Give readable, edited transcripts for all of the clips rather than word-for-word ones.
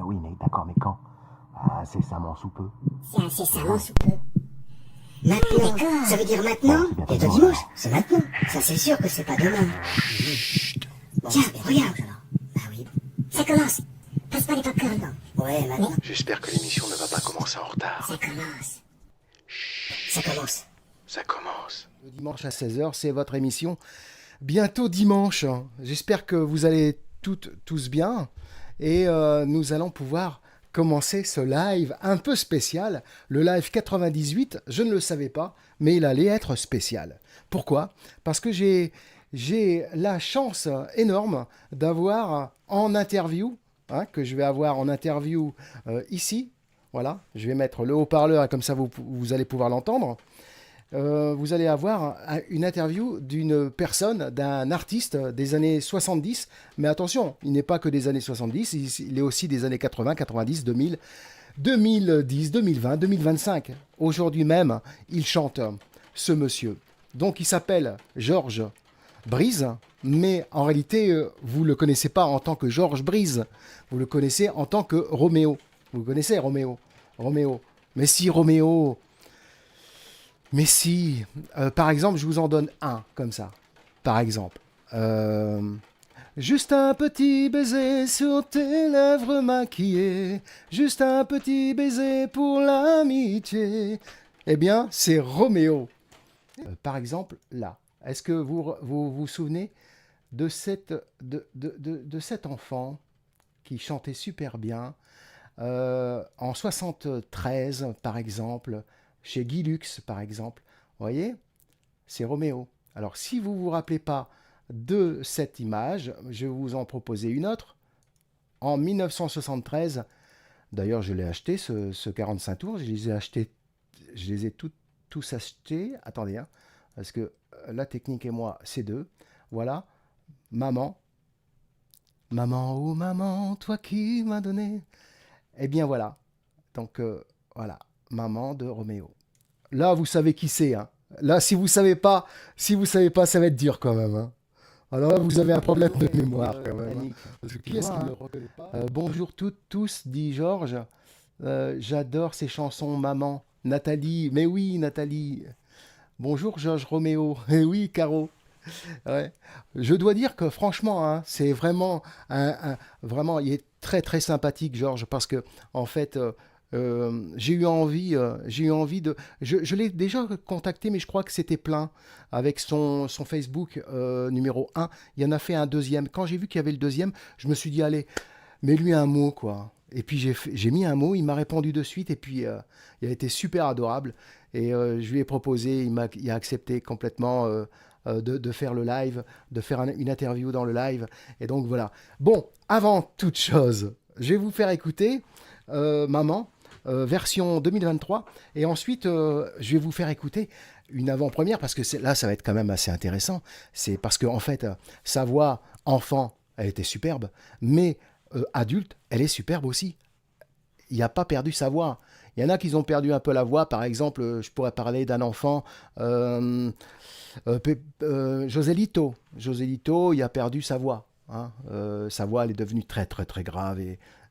Oui, mais d'accord, mais quand? Incessamment sous peu. C'est incessamment sous peu. Maintenant, d'accord. ça veut dire maintenant. Bon, c'est bientôt Et de demain, dimanche, alors. c'est maintenant. Ça c'est sûr que c'est pas demain. Bon, Tiens, mais regarde. alors. Bah oui. Ça commence. Passe pas les popcorn. Ouais, maintenant. J'espère que l'émission ne va pas commencer en retard. Ça commence. Ça commence. Ça commence. Le dimanche à 16h, c'est votre émission. Bientôt dimanche. J'espère que vous allez tous bien. Et nous allons pouvoir commencer ce live un peu spécial. Le live 98, je ne le savais pas, mais il allait être spécial. Pourquoi ? Parce que j'ai la chance énorme d'avoir en interview, que je vais avoir en interview ici. Voilà, je vais mettre le haut-parleur, comme ça vous allez pouvoir l'entendre. Vous allez avoir une interview d'une personne, d'un artiste des années 70. Mais attention, il n'est pas que des années 70, il est aussi des années 80, 90, 2000, 2010, 2020, 2025. Aujourd'hui même, il chante, ce monsieur. Donc il s'appelle Georges Brise, mais en réalité, vous ne le connaissez pas en tant que Georges Brise. Vous le connaissez en tant que Roméo. Vous connaissez Roméo. Mais si Roméo... Mais si, par exemple, je vous en donne un, comme ça. Par exemple, juste un petit baiser sur tes lèvres maquillées, juste un petit baiser pour l'amitié. Eh bien, c'est Roméo. Par exemple, là, est-ce que vous souvenez de cet enfant qui chantait super bien en 73, par exemple, chez Guy Lux, par exemple. Vous voyez, c'est Roméo. Alors, si vous ne vous rappelez pas de cette image, je vais vous en proposer une autre. En 1973, d'ailleurs, je l'ai acheté, ce 45 tours. Je les ai tous achetés. Attendez, parce que la technique et moi, c'est deux. Voilà, maman. Maman, oh maman, toi qui m'as donné. Eh bien, voilà. Donc, voilà. Maman de Roméo. Là, vous savez qui c'est. Là, si vous savez pas, ça va être dur quand même. Alors là, vous avez un problème de mémoire quand même. Parce que qui est-ce qui ne le reconnaît pas bonjour tous, dit Georges. J'adore ces chansons, maman. Nathalie, mais oui, Nathalie. Bonjour, Georges Roméo. Eh oui, Caro. Ouais. Je dois dire que franchement, c'est vraiment, vraiment, il est très très sympathique, Georges, parce que en fait. J'ai eu envie de... Je l'ai déjà contacté, mais je crois que c'était plein avec son Facebook numéro 1. Il en a fait un deuxième. Quand j'ai vu qu'il y avait le deuxième, je me suis dit, allez, mets-lui un mot, quoi. Et puis j'ai mis un mot, il m'a répondu de suite, et puis il a été super adorable. Et je lui ai proposé, il a accepté complètement de faire le live, de faire une interview dans le live. Et donc voilà. Bon, avant toute chose, je vais vous faire écouter Maman. Version 2023, et ensuite je vais vous faire écouter une avant-première, parce que là ça va être quand même assez intéressant. C'est parce que en fait sa voix enfant, elle était superbe, mais adulte, elle est superbe aussi. Il n'a pas perdu sa voix. Il y en a qui ont perdu un peu la voix. Par exemple, je pourrais parler d'un enfant, Joselito. Joselito, il a perdu sa voix. Sa voix, elle est devenue très très très grave,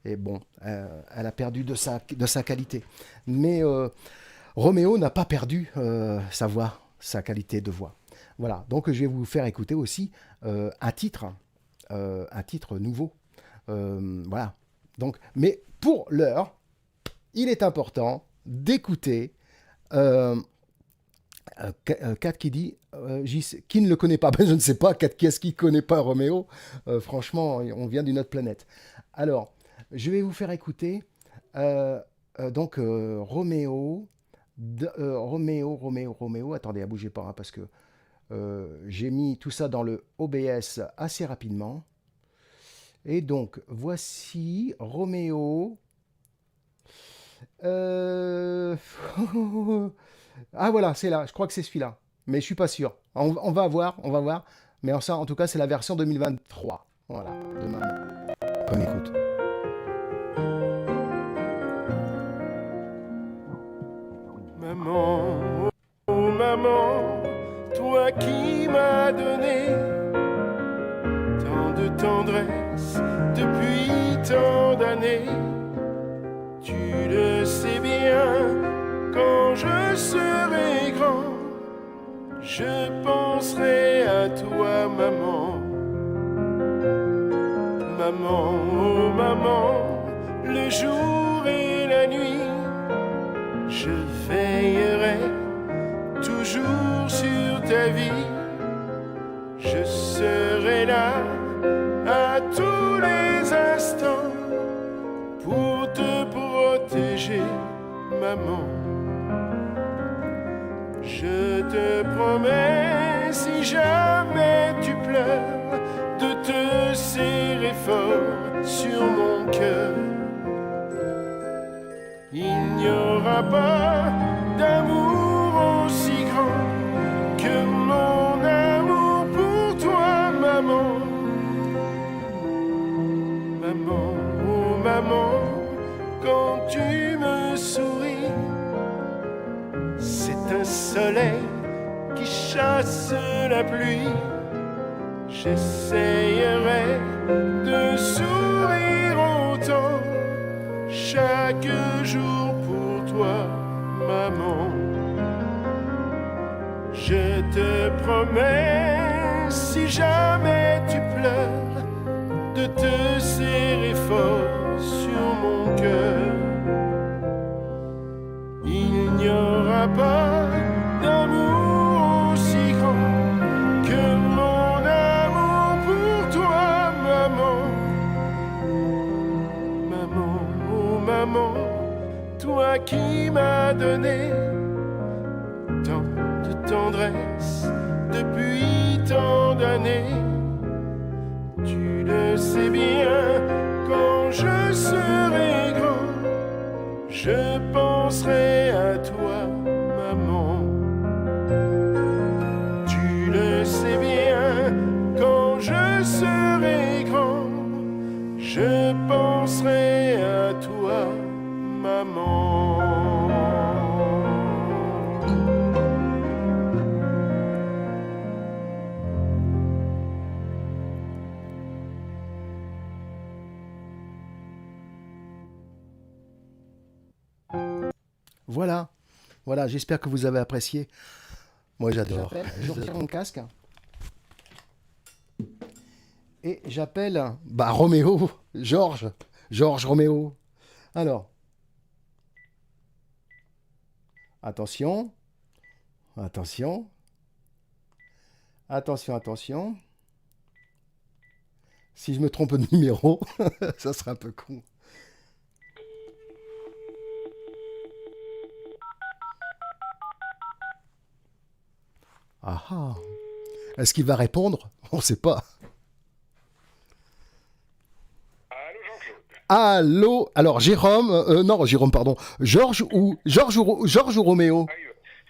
et bon, elle a perdu de sa qualité. Mais Roméo n'a pas perdu sa voix, sa qualité de voix. Voilà, donc je vais vous faire écouter aussi un titre nouveau. Voilà. Donc, mais pour l'heure, il est important d'écouter Kat qui dit qui ne le connaît pas. Ben, je ne sais pas, Kat, qui est-ce qui ne connaît pas Roméo. Franchement, on vient d'une autre planète. Alors, je vais vous faire écouter donc Roméo. Roméo. Attendez, bougez pas, parce que j'ai mis tout ça dans le OBS assez rapidement. Et donc, voici Roméo. Ah voilà, c'est là. Je crois que c'est celui-là. Mais je suis pas sûr. On va voir. Mais ça, en tout cas, c'est la version 2023. Voilà, de Maman. On écoute. Maman, oh maman, toi qui m'as donné tant de tendresse depuis tant d'années. à toi, maman. Maman, oh maman, le jour et la nuit, je veillerai toujours sur ta vie. Je serai là à tous les instants pour te protéger, maman. Je te promets, si jamais tu pleures, de te serrer fort sur mon cœur. Il n'y aura pas d'amour aussi grand que mon amour pour toi, maman. Maman, oh maman, quand tu me souris, c'est un soleil qui chasse la pluie. J'essayerai de sourire autant chaque jour pour toi, maman. Je te promets, si jamais tu pleures, de te serrer fort sur mon cœur. Il n'y aura pas d'amour aussi grand que mon amour pour toi, maman. Maman, oh maman, toi qui m'as donné tant de tendresse depuis tant d'années. Tu le sais bien, quand je serai grand, je penserai à toi, maman. Tu le sais bien, quand je serai grand, je penserai à toi, maman. Voilà, voilà, j'espère que vous avez apprécié. Moi j'adore. Je retire mon casque. Et j'appelle Roméo, Georges Roméo. Alors, attention, attention, attention, attention. Si je me trompe de numéro, ça serait un peu con. Ah ah. Est-ce qu'il va répondre? On ne sait pas. Allô, Jean-Claude. Allô? Alors, Jérôme, pardon. Georges ou Roméo?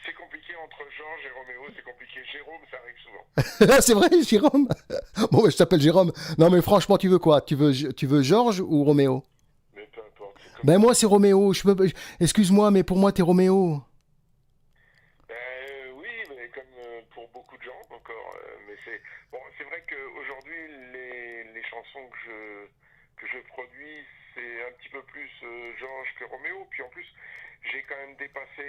C'est compliqué entre Georges et Roméo, c'est compliqué. Jérôme, ça arrive souvent. C'est vrai, Jérôme? Bon, je t'appelle Jérôme. Non, mais franchement, tu veux quoi? Tu veux Georges ou Roméo? Mais peu importe. Ben, moi, c'est Roméo. Excuse-moi, mais pour moi, t'es Roméo. Oui, mais comme pour beaucoup de gens encore. Mais c'est vrai qu'aujourd'hui, les chansons que je produis, c'est un petit peu plus Georges que Roméo. Puis en plus, j'ai quand même dépassé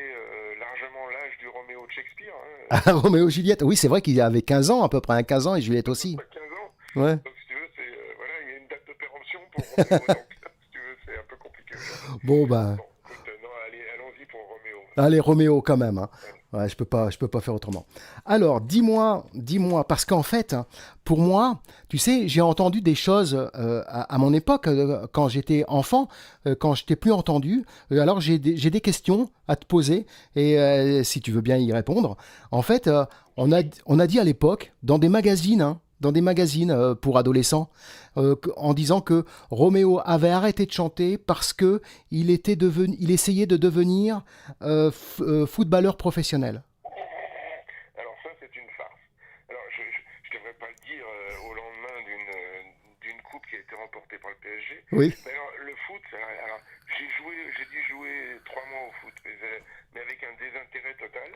largement l'âge du Roméo de Shakespeare. Hein. Ah, Roméo Juliette. Oui, c'est vrai qu'il avait 15 ans à peu près, 15 ans, et Juliette aussi. 15 ans. Ouais. Donc si tu veux, il y a une date de péremption pour Roméo. Donc si tu veux, c'est un peu compliqué. Bon, bah. Bon, écoute, non, allons-y pour Roméo. Allez, Roméo quand même. Hein. Ouais, je peux pas faire autrement. Alors, dis-moi, parce qu'en fait, pour moi, tu sais, j'ai entendu des choses à mon époque, quand j'étais enfant, quand je t'ai plus entendu. Alors, j'ai des questions à te poser, et si tu veux bien y répondre. En fait, on a dit à l'époque, dans des magazines, pour adolescents, en disant que Roméo avait arrêté de chanter parce que il essayait de devenir footballeur professionnel. Alors ça, c'est une farce. Alors je devrais pas le dire au lendemain d'une coupe qui a été remportée par le PSG. Oui. Mais alors le foot, alors j'ai dû jouer 3 mois au foot, mais avec un désintérêt total.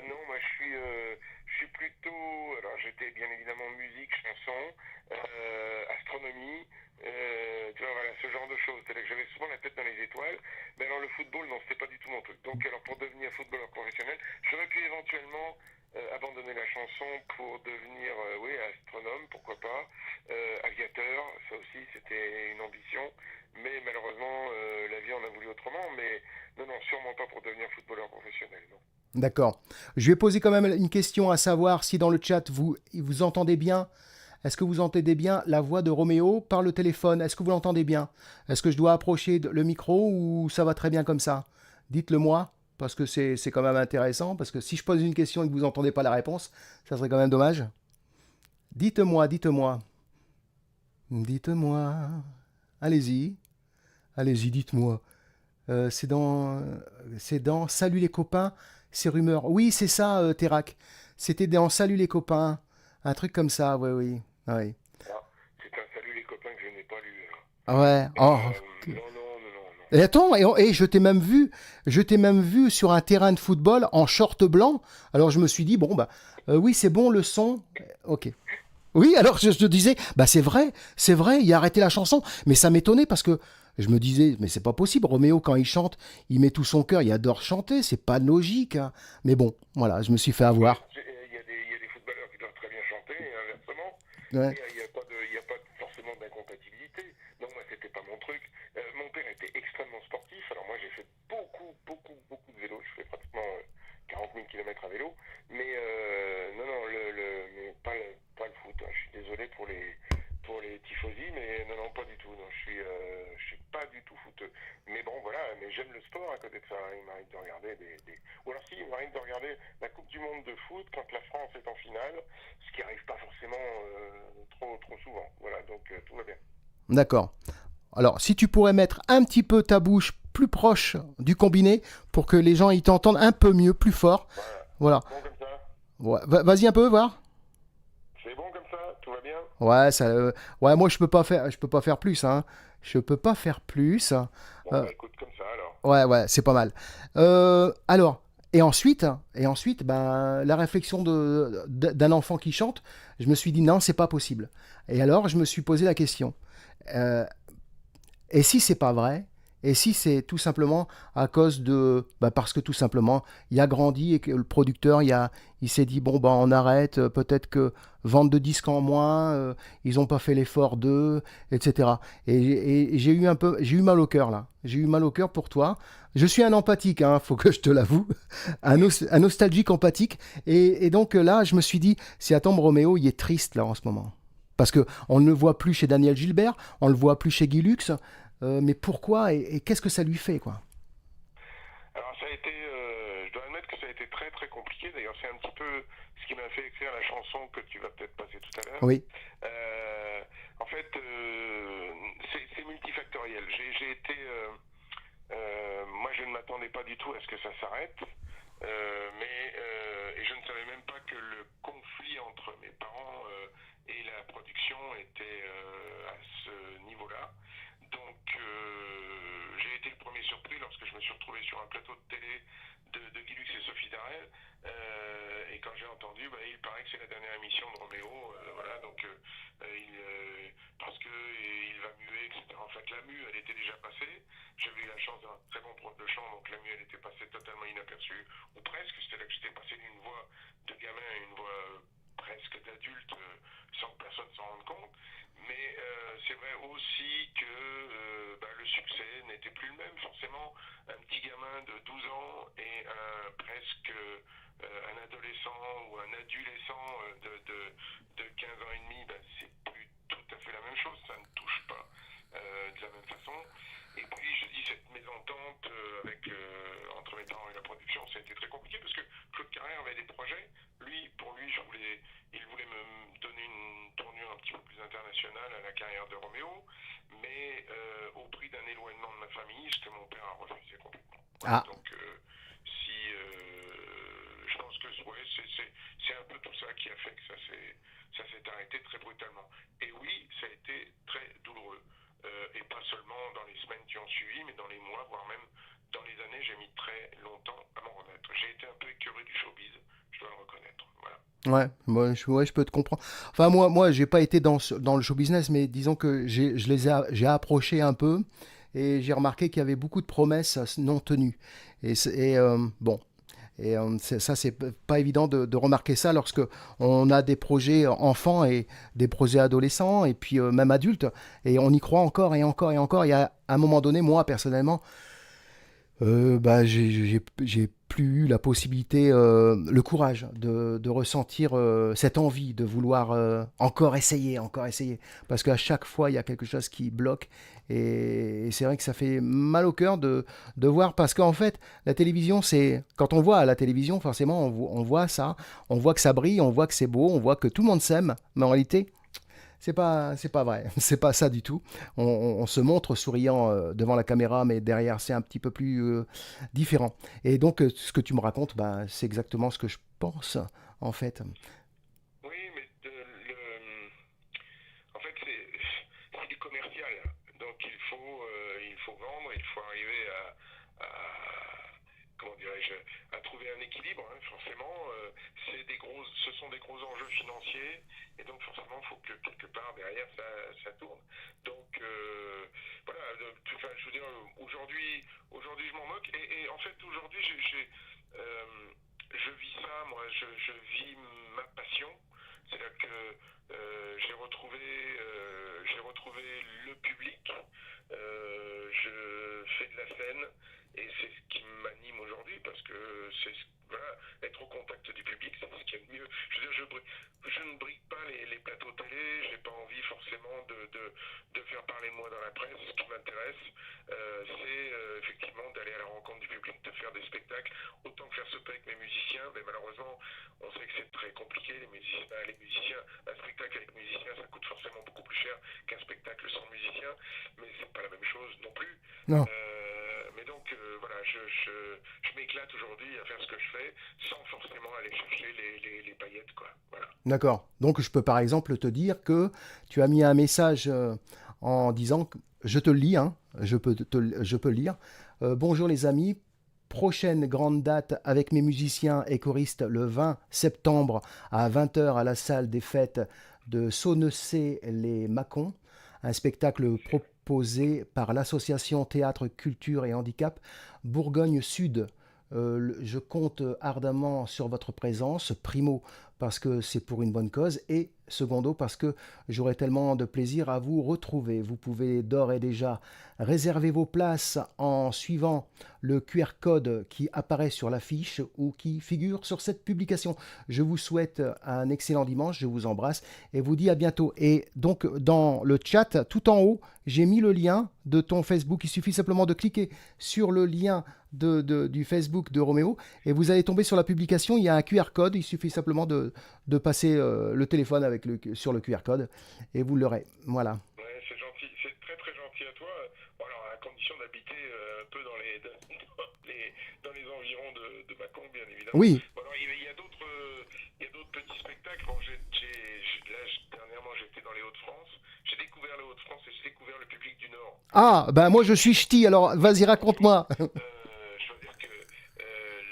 Non, moi je suis plutôt, alors j'étais bien évidemment musique, chanson, astronomie, tu vois, voilà, ce genre de choses. C'est-à-dire que j'avais souvent la tête dans les étoiles, mais alors le football, non, c'était pas du tout mon truc. Donc alors pour devenir footballeur professionnel, j'aurais pu éventuellement abandonné la chanson pour devenir, oui, astronome, pourquoi pas, aviateur, ça aussi c'était une ambition, mais malheureusement la vie en a voulu autrement, mais non, sûrement pas pour devenir footballeur professionnel, non. D'accord. Je vais poser quand même une question à savoir si dans le chat vous entendez bien. Est-ce que vous entendez bien la voix de Roméo par le téléphone? Est-ce que vous l'entendez bien? Est-ce que je dois approcher le micro ou ça va très bien comme ça? Dites-le moi, parce que c'est quand même intéressant, parce que si je pose une question et que vous n'entendez pas la réponse, ça serait quand même dommage. Dites-moi. Dites-moi. Allez-y, dites-moi. C'est dans Salut les copains, ces rumeurs. Oui, c'est ça, Terak. C'était dans Salut les copains. Un truc comme ça, oui. Ah, c'est un salut les copains que je n'ai pas lu. Ouais. Oh. Non. Et attends, et je t'ai même vu sur un terrain de football en short blanc. Alors je me suis dit, bon, oui, c'est bon le son. Ok. Oui, alors je te disais, c'est vrai, il a arrêté la chanson. Mais ça m'étonnait parce que je me disais, mais c'est pas possible. Roméo, quand il chante, il met tout son cœur, il adore chanter, c'est pas logique. Hein. Mais bon, voilà, je me suis fait avoir. Il y a des footballeurs qui doivent très bien chanter, et inversement. Ouais. Il n'y a pas forcément d'incompatibilité. Non, moi, c'était pas mon truc. Mon père était extrêmement sportif. Alors moi, j'ai fait beaucoup de vélo. Je fais pratiquement 40 000 km à vélo. Mais non, mais pas le foot. Hein. Je suis désolé pour les tifosi, mais non, pas du tout. Non, je suis pas du tout footeux. Mais bon, voilà, mais j'aime le sport à côté de ça. Il m'arrive de regarder ou alors si, il m'arrive de regarder la Coupe du Monde de foot quand la France est en finale, ce qui arrive pas forcément trop souvent. Voilà, donc tout va bien. D'accord. Alors, si tu pourrais mettre un petit peu ta bouche plus proche du combiné pour que les gens ils t'entendent un peu mieux, plus fort. Voilà. Bon comme ça. Ouais, vas-y un peu, voir. C'est bon comme ça, tout va bien. Ouais, ouais, moi je peux pas faire plus, hein. Je peux pas faire plus. Bon, écoute comme ça alors. Ouais, c'est pas mal. Alors, et ensuite, la réflexion d'un enfant qui chante, je me suis dit non, c'est pas possible. Et alors, je me suis posé la question. Et si c'est pas vrai? Et si c'est tout simplement à cause de... parce que tout simplement, il a grandi et que le producteur, il s'est dit, bon, on arrête, peut-être que vente de disques en moins, ils n'ont pas fait l'effort d'eux, etc. Et j'ai eu mal au cœur, là. J'ai eu mal au cœur pour toi. Je suis un empathique, hein, faut que je te l'avoue. un nostalgique empathique. Et donc là, je me suis dit, si Attends Roméo, il est triste, là, en ce moment. Parce qu'on ne le voit plus chez Daniel Gilbert, on ne le voit plus chez Guy Lux. Mais pourquoi et qu'est-ce que ça lui fait, quoi? Alors ça a été, je dois admettre que ça a été très très compliqué. D'ailleurs c'est un petit peu ce qui m'a fait écrire la chanson que tu vas peut-être passer tout à l'heure. Oui. En fait, c'est multifactoriel. J'ai été, moi je ne m'attendais pas du tout à ce que ça s'arrête, et je ne savais même pas que le conflit entre mes parents et la production était à ce niveau-là. Donc j'ai été le premier surpris lorsque je me suis retrouvé sur un plateau de télé de Guy Lux et Sophie Darel, et quand j'ai entendu, il paraît que c'est la dernière émission de Roméo, voilà, donc parce que il va muer, etc. En fait, la mue, elle était déjà passée. J'avais eu la chance d'un très bon prof de chant, donc la mue, elle était passée totalement inaperçue, ou presque. C'était là que j'étais passé d'une voix de gamin à une voix presque d'adulte, sans que personne s'en rende compte. Mais c'est vrai aussi que le succès n'était plus le même. Forcément, un petit gamin de 12 ans et un adolescent ou un adolescent de 15 ans et demi, c'est plus tout à fait la même chose. Ça ne touche pas de la même façon. Et puis, je dis, cette mésentente entre mes parents et la production, ça a été très compliqué parce que Claude Carrère avait des projets. Pour lui, il voulait me donner une tournure un petit peu plus internationale à la carrière de Roméo, mais au prix d'un éloignement de ma famille, ce que mon père a refusé complètement. Ah. Donc, je pense que c'est un peu tout ça qui a fait que ça s'est arrêté très brutalement. Et oui, ça a été très douloureux. Et pas seulement dans les semaines qui ont suivi, mais dans les mois, voire même dans les années, j'ai mis très longtemps à m'en remettre. J'ai été un peu écœuré du showbiz, je dois le reconnaître. Voilà. Ouais, je peux te comprendre. Enfin, moi, j'ai pas été dans le show business, mais disons que j'ai approché un peu et j'ai remarqué qu'il y avait beaucoup de promesses non tenues. Bon, Et ça, c'est pas évident de remarquer ça lorsque on a des projets enfants et des projets adolescents et puis même adultes. Et on y croit encore et encore et encore. Il y a un moment donné, moi, personnellement, j'ai plus eu la possibilité, le courage de ressentir cette envie de vouloir encore essayer, encore essayer. Parce qu'à chaque fois, il y a quelque chose qui bloque. Et c'est vrai que ça fait mal au cœur de voir. Parce qu'en fait, la télévision, c'est. Quand on voit à la télévision, forcément, on voit ça. On voit que ça brille, on voit que c'est beau, on voit que tout le monde s'aime. Mais en réalité, c'est pas vrai, c'est pas ça du tout. On se montre souriant devant la caméra, mais derrière c'est un petit peu plus différent. Et donc ce que tu me racontes, bah, c'est exactement ce que je pense en fait. Oui, mais en fait, c'est du commercial. Donc il faut vendre, il faut arriver comment dirais-je, à trouver un équilibre, hein, forcément. Ce sont des gros enjeux financiers, et donc forcément, il faut que quelque part derrière ça tourne. Donc voilà, enfin, je veux dire, aujourd'hui je m'en moque, et en fait aujourd'hui je vis ça, moi, je vis ma passion. C'est-à-dire que j'ai retrouvé le public, je fais de la scène, et c'est ce qui m'anime aujourd'hui, parce que voilà, être au contact du public, c'est ce qui est le mieux. Je veux dire, je ne brigue pas les plateaux télé, j'ai pas envie forcément de faire parler de moi dans la presse. Ce qui m'intéresse, c'est effectivement d'aller à la rencontre du public, de faire des spectacles, autant que faire ce avec mes musiciens, mais malheureusement, on sait que c'est très compliqué, les musiciens, un spectacle avec musiciens, ça coûte forcément beaucoup plus cher qu'un spectacle sans musiciens, mais c'est pas la même chose non plus. Non. Mais donc voilà, je m'éclate aujourd'hui à faire ce que je fais sans forcément aller chercher les paillettes, quoi. Voilà. D'accord. Donc je peux par exemple te dire que tu as mis un message en disant que je te le lis, hein, je peux le lire. Bonjour les amis. Prochaine grande date avec mes musiciens et choristes le 20 septembre à 20h à la salle des fêtes de Saunessé-les-Mâcons. Un spectacle proposé par l'association Théâtre, Culture et Handicap Bourgogne Sud. Je compte ardemment sur votre présence, primo parce que c'est pour une bonne cause et secondo parce que j'aurai tellement de plaisir à vous retrouver. Vous pouvez d'ores et déjà réserver vos places en suivant le QR code qui apparaît sur l'affiche ou qui figure sur cette publication. Je vous souhaite un excellent dimanche, je vous embrasse et vous dis à bientôt. Et donc dans le chat, tout en haut, j'ai mis le lien de ton Facebook. Il suffit simplement de cliquer sur le lien du Facebook de Roméo et vous allez tomber sur la publication. Il y a un QR code, il suffit simplement de passer le téléphone sur le QR code et vous l'aurez. Voilà. Ouais, c'est gentil, c'est très très gentil à toi. Bon, alors à condition d'habiter un peu dans les environs de Mâcon, bien évidemment. Oui. Bon, alors, il y a d'autres petits spectacles. Bon, dernièrement j'étais dans les Hauts-de-France. J'ai découvert les Hauts-de-France et j'ai découvert le public du Nord. Ah, ben moi je suis ch'ti, alors vas-y raconte-moi. Je veux dire que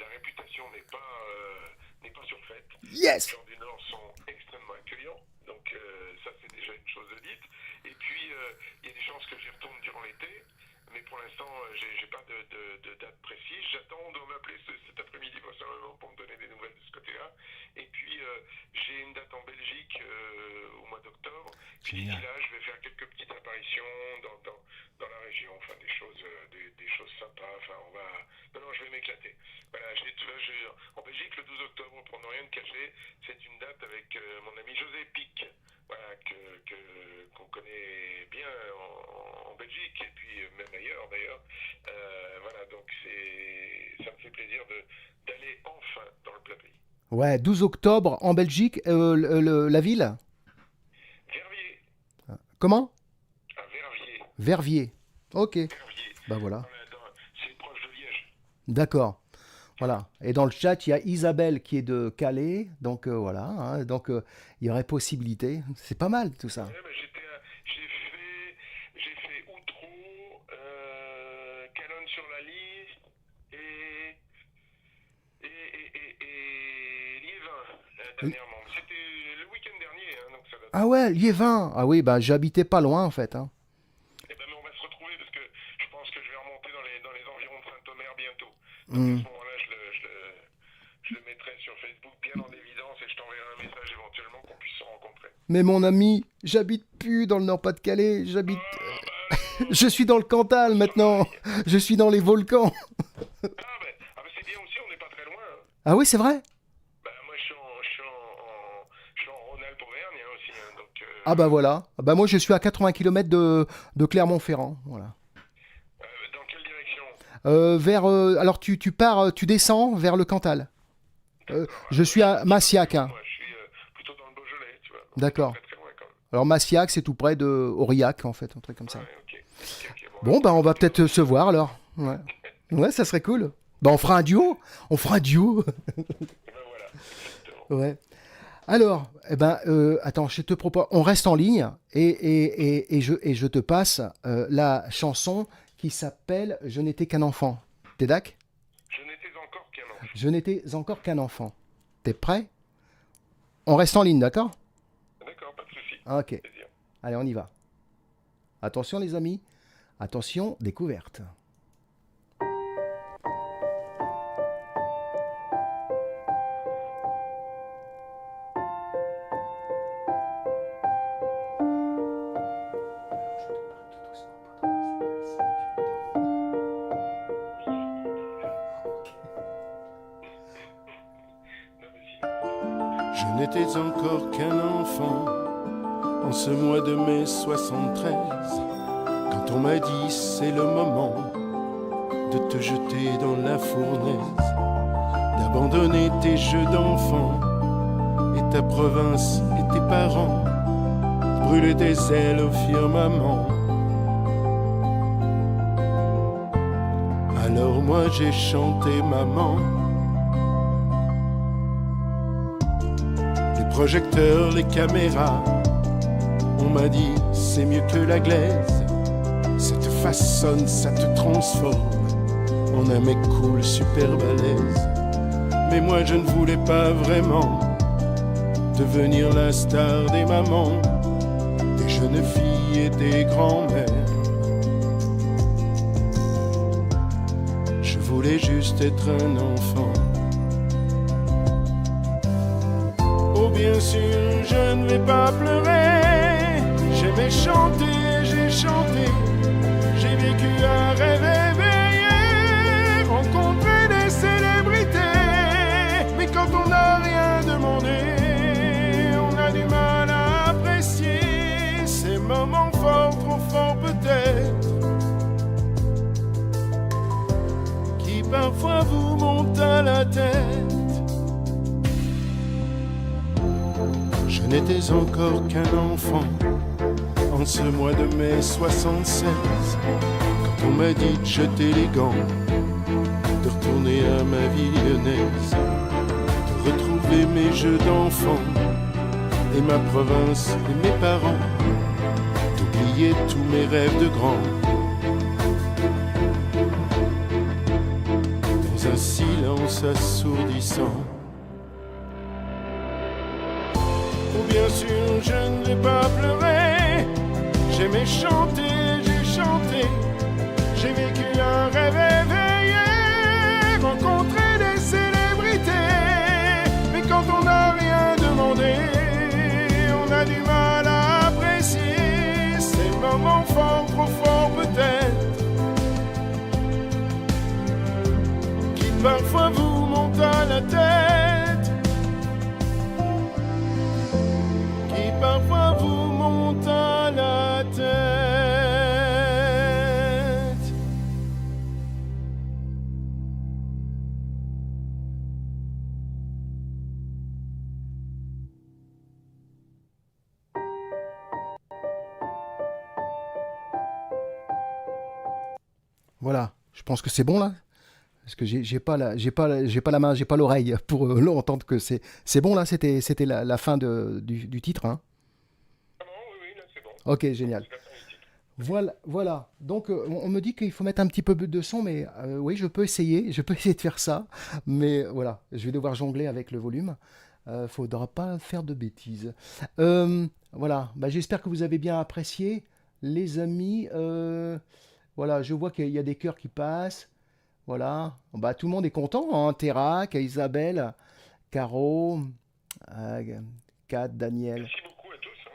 la réputation n'est pas surfaite. Yes. Les gens du Nord sont extrêmement accueillants, donc ça c'est déjà une chose de dite. Et puis il y a des chances que j'y retourne durant l'été, mais pour l'instant j'ai pas de date précise. J'attends, on doit m'appeler cet après-midi pour me donner des nouvelles de ce côté-là. Et puis j'ai une date en Belgique au mois d'octobre. Puis d'ici là, je vais faire quelques petites apparitions dans la région, enfin des choses sympas. Enfin, non, je vais m'éclater. Voilà, en Belgique le 12 octobre, pour ne rien te cacher, c'est une date avec mon ami José Pic, voilà, qu'on connaît bien en Belgique et puis même ailleurs d'ailleurs. Voilà, donc ça me fait plaisir d'aller enfin dans le plat pays. Ouais, 12 octobre en Belgique, la ville? Verviers. Comment? À Verviers. Verviers. Ok. Verviers. Bah voilà. C'est proche de Liège. D'accord. Voilà. Et dans le chat, il y a Isabelle qui est de Calais. Donc voilà. Hein, donc il y aurait possibilité. C'est pas mal tout ça. Ouais, bah, j'ai fait Outreau, Calonne-sur-la-Lys et Liévin dernièrement. C'était le week-end dernier, hein, donc ça date. Ah ouais, Liévin. Ah oui, bah j'habitais pas loin en fait. Hein. Eh ben, mais on va se retrouver parce que je pense que je vais remonter dans les environs de Saint-Omer bientôt. Donc à ce moment-là, Mais mon ami, j'habite plus dans le Nord-Pas-de-Calais, je suis dans le Cantal maintenant, je suis dans les volcans. C'est bien aussi, on n'est pas très loin. Hein. Ah oui, c'est vrai? Moi, je suis en Rhône-Alpes-Auvergne aussi. Hein, donc, Ah bah voilà. Ah bah moi je suis à 80 km de Clermont-Ferrand. Voilà. dans quelle direction? Alors tu pars, tu descends vers le Cantal. Je suis à Massiac. Hein. Moi, je suis plutôt dans le Beaujolais, tu vois. Donc, D'accord. Très très loin quand même. Alors Massiac, c'est tout près de Aurillac en fait, un truc comme ça. Ouais, ok. Bon bah on va peut-être se voir alors. Ouais. Ouais, ça serait cool. Bah on fera un duo. Voilà, exactement. Ouais. Alors, attends, je te propose, on reste en ligne et je te passe la chanson qui s'appelle Je n'étais qu'un enfant. T'es d'accord? Je n'étais encore qu'un enfant. Je n'étais encore qu'un enfant. T'es prêt? On reste en ligne, d'accord? D'accord, pas de souci. Ok. Plaisir. Allez, on y va. Attention les amis. Attention, découverte. Je n'étais encore qu'un enfant en ce mois de mai 73, quand on m'a dit c'est le moment de te jeter dans la fournaise, d'abandonner tes jeux d'enfant et ta province et tes parents, brûler tes ailes au firmament. Alors moi j'ai chanté maman. Projecteurs, les caméras, on m'a dit c'est mieux que la glaise, ça te façonne, ça te transforme en un mec cool, super balèze. Mais moi je ne voulais pas vraiment devenir la star des mamans, des jeunes filles et des grands-mères. Je voulais juste être un enfant. Bien sûr, je ne vais pas pleurer. J'aimais chanter, j'ai chanté. J'ai vécu un rêve éveillé, rencontré des célébrités. Mais quand on n'a rien demandé, on a du mal à apprécier ces moments forts, trop forts peut-être, qui parfois vous montent à la tête. Je n'étais encore qu'un enfant en ce mois de mai 76, quand on m'a dit de jeter les gants, de retourner à ma vie lyonnaise, de retrouver mes jeux d'enfant et ma province et mes parents, d'oublier tous mes rêves de grand, dans un silence assourdissant. Bien sûr, je ne vais pas pleurer. J'aimais chanter, j'ai chanté. J'ai vécu un rêve éveillé, rencontré des célébrités. Mais quand on n'a rien demandé, on a du mal à apprécier ces moments forts, trop forts peut-être, qui parfois vous montent à la tête. Parfois vous monte à la tête. Voilà, je pense que c'est bon là. Parce que j'ai pas la main, j'ai pas l'oreille pour entendre que c'est bon là. C'était la fin du titre. Hein. Oui, là c'est bon. Ok, génial. Voilà. Donc, on me dit qu'il faut mettre un petit peu de son, mais oui, je peux essayer de faire ça. Mais voilà, je vais devoir jongler avec le volume. Faudra pas faire de bêtises. Voilà, j'espère que vous avez bien apprécié, les amis. Voilà, je vois qu'il y a des cœurs qui passent. Voilà, tout le monde est content. Hein. Thérac, Isabelle, Caro, Kat, Daniel. Merci beaucoup à tous.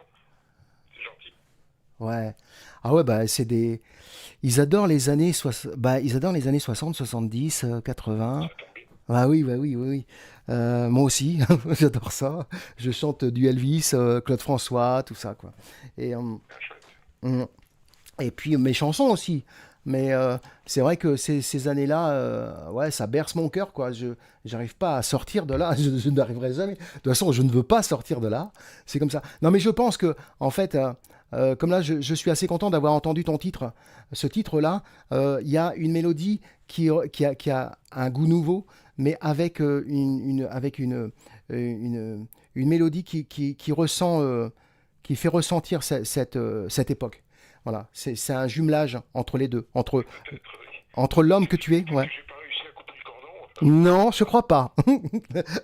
Ouais. Ah ouais, bah c'est des. Ils adorent les années ils adorent les années 60, 70, 80. Ça tombe bien. Ah oui, bah oui, oui, oui. Moi aussi, j'adore ça. Je chante du Elvis, Claude François, tout ça, quoi. Et, Ah, chouette. mm, et puis mes chansons aussi. Mais c'est vrai que ces années-là, ouais, ça berce mon cœur, quoi. J'arrive pas à sortir de là. Je n'arriverai jamais. De toute façon, je ne veux pas sortir de là. C'est comme ça. Non, mais je pense que, en fait, comme là, je suis assez content d'avoir entendu ton titre. Ce titre-là, il y a une mélodie qui a un goût nouveau, mais avec avec une mélodie qui ressent, qui fait ressentir cette époque. Voilà, c'est un jumelage entre les deux, Peut-être, oui. entre l'homme que C'est tu es. tant que Ouais. j'ai pas réussi à couper le cordon. Non, je crois pas.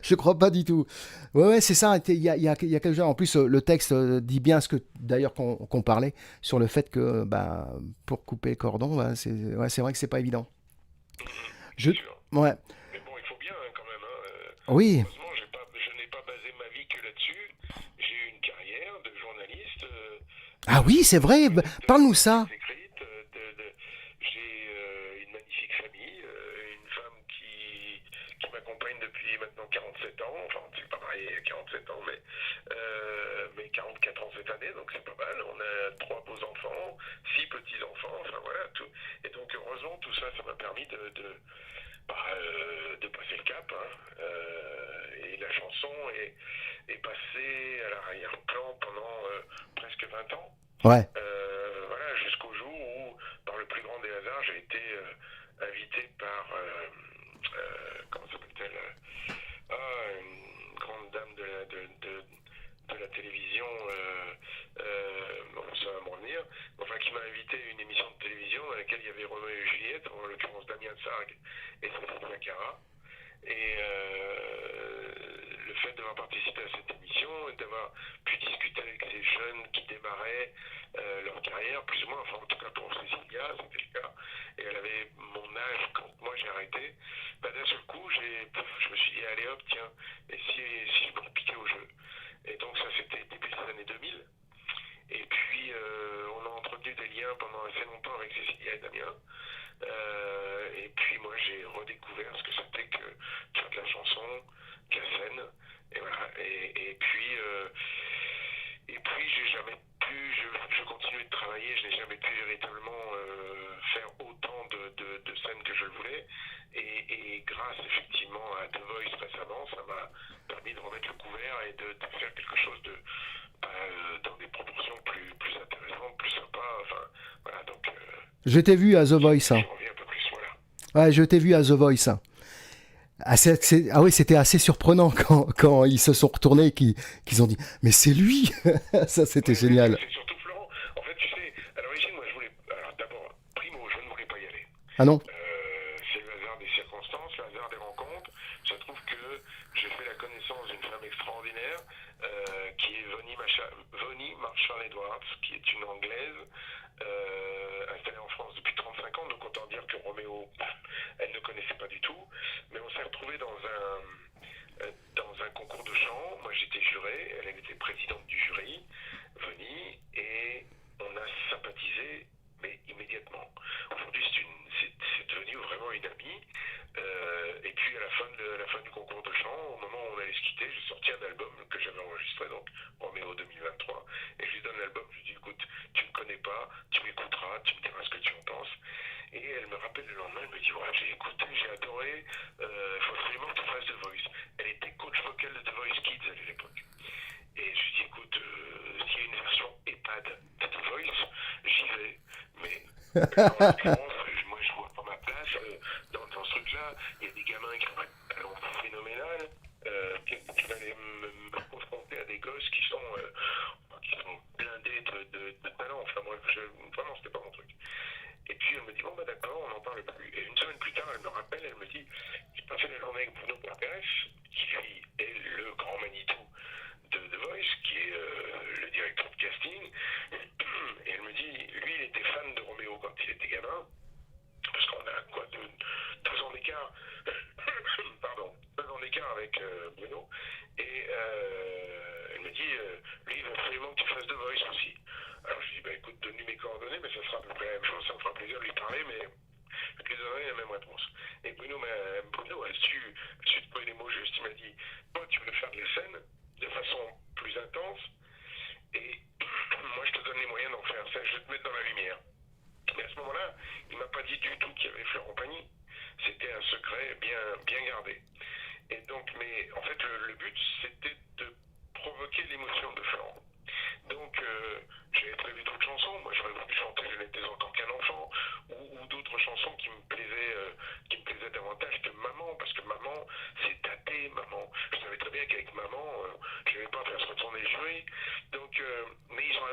Je crois pas du tout. Ouais, ouais, c'est ça. Il y a quelque chose. En plus, le texte dit bien ce que d'ailleurs qu'on parlait sur le fait que bah, pour couper le cordon, bah, c'est vrai que c'est pas évident. Je, C'est sûr. ouais, Mais bon, il faut bien quand même. oui. Heureusement, je n'ai pas basé ma vie que là-dessus. J'ai eu une carrière de journaliste, Ah oui, c'est vrai. Parle-nous ça. écrite. J'ai une magnifique famille, une femme qui m'accompagne depuis maintenant 47 ans. Enfin, on ne s'est pas marié à 47 ans, mais 44 ans cette année, donc c'est pas mal. On a 3 beaux enfants, 6 petits enfants. Enfin voilà, tout. Et donc heureusement, tout ça, ça m'a permis de passer le cap, hein. Et la chanson est passée à l'arrière-plan pendant presque 20 ans. Ouais. Voilà, jusqu'au jour où, par le plus grand des hasards, j'ai été invité par, comment s'appelle-t-elle, une grande dame de la télévision, bon, ça va me revenir, enfin qui m'a invité à une émission de télévision dans laquelle il y avait Roméo et Juliette, en l'occurrence Damien Sargue et Stéphane Cara. Et le fait d'avoir participé à cette émission et d'avoir pu discuter avec ces jeunes qui démarraient leur carrière, plus ou moins, enfin en tout cas pour Cécilia, c'était le cas, et elle avait mon âge quand moi j'ai arrêté, bah, d'un seul coup je me suis dit allez hop tiens, et si je me piquais au jeu. Et donc ça c'était début des années 2000. Et puis on a entretenu des liens pendant assez longtemps avec Cécilia et Damien. Et puis moi j'ai redécouvert ce que c'était que faire de la chanson, de la scène, et voilà. Et puis j'ai jamais pu, je continuais de travailler, je n'ai jamais pu véritablement faire autant de scènes que je le voulais. Et grâce effectivement à The Voice récemment, ça m'a permis de remettre le couvert et de faire quelque chose dans des proportions plus intéressantes, plus sympas. Enfin voilà, donc Je t'ai vu à The Voice. je reviens un peu plus, voilà. Ouais, je t'ai vu à The Voice. Ah oui, c'était assez surprenant quand ils se sont retournés et qu'ils ont dit mais c'est lui. Ça, c'était génial. C'est surtout Florent. En fait, tu sais, à l'origine, moi je voulais. Alors d'abord, primo, je ne voulais pas y aller. Ah non? C'est le hasard des circonstances, le hasard des rencontres. Je trouve que j'ai fait la connaissance d'une femme extraordinaire qui est Vonnie Marshall-Edwards, qui est une Anglaise installée en France depuis 35 ans. Donc autant dire que Roméo, elle ne connaissait pas du tout. Mais on s'est retrouvés dans un concours de chant. Moi j'étais juré, elle était présidente du jury, Vonnie, et on a sympathisé, mais immédiatement. Aujourd'hui c'est devenu vraiment une amie. Et puis à la fin du concours de chant, au moment où on allait se quitter, j'ai sorti un album que j'avais enregistré, donc Roméo 2023, et je lui donne l'album, je lui dis écoute, tu me connais pas, tu m'écouteras, tu me diras ce que tu en penses. Et elle me rappelle le lendemain, elle me dit ouais, j'ai écouté, j'ai adoré, il faut absolument que tu fasses The Voice. Elle était coach vocal de The Voice Kids à l'époque. Et je lui dis écoute, s'il y a une version EHPAD de The Voice, j'y vais. Mais en l'occurrence, moi je vois pas ma place dans ce truc-là. Il y a des gamins qui ont un talent phénoménal, qui va aller me confronter à des gosses qui sont blindés de talent. Enfin moi, vraiment c'était pas mon truc. Et puis elle me dit bon bah d'accord, on n'en parle plus. Et une semaine plus tard, elle me rappelle, elle me dit j'ai passé la journée avec Bruno Perpérez, qui lui est le grand Manitou de The Voice, qui est le directeur de casting. Et elle me dit lui il était fan de Roméo quand il était gamin.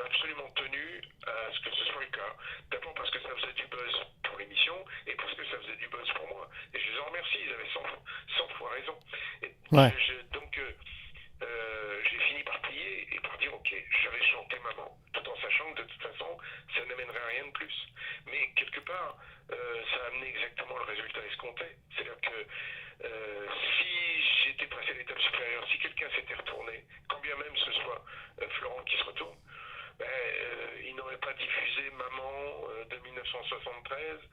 absolument tenu à ce que ce soit le cas. D'abord parce que ça faisait du buzz pour l'émission et parce que ça faisait du buzz pour moi. Et je les en remercie, ils avaient 100 fois raison. Et Ouais. donc, j'ai fini par plier et par dire ok, je vais chanter maman, tout en sachant que de toute façon, ça n'amènerait à rien de plus. Mais quelque part, ça a amené exactement le résultat escompté. C'est-à-dire que si j'étais passé à l'étape supérieure, si quelqu'un s'était retourné, quand bien même ce soit Florent qui se retourne, il n'aurait pas diffusé Maman de 1973.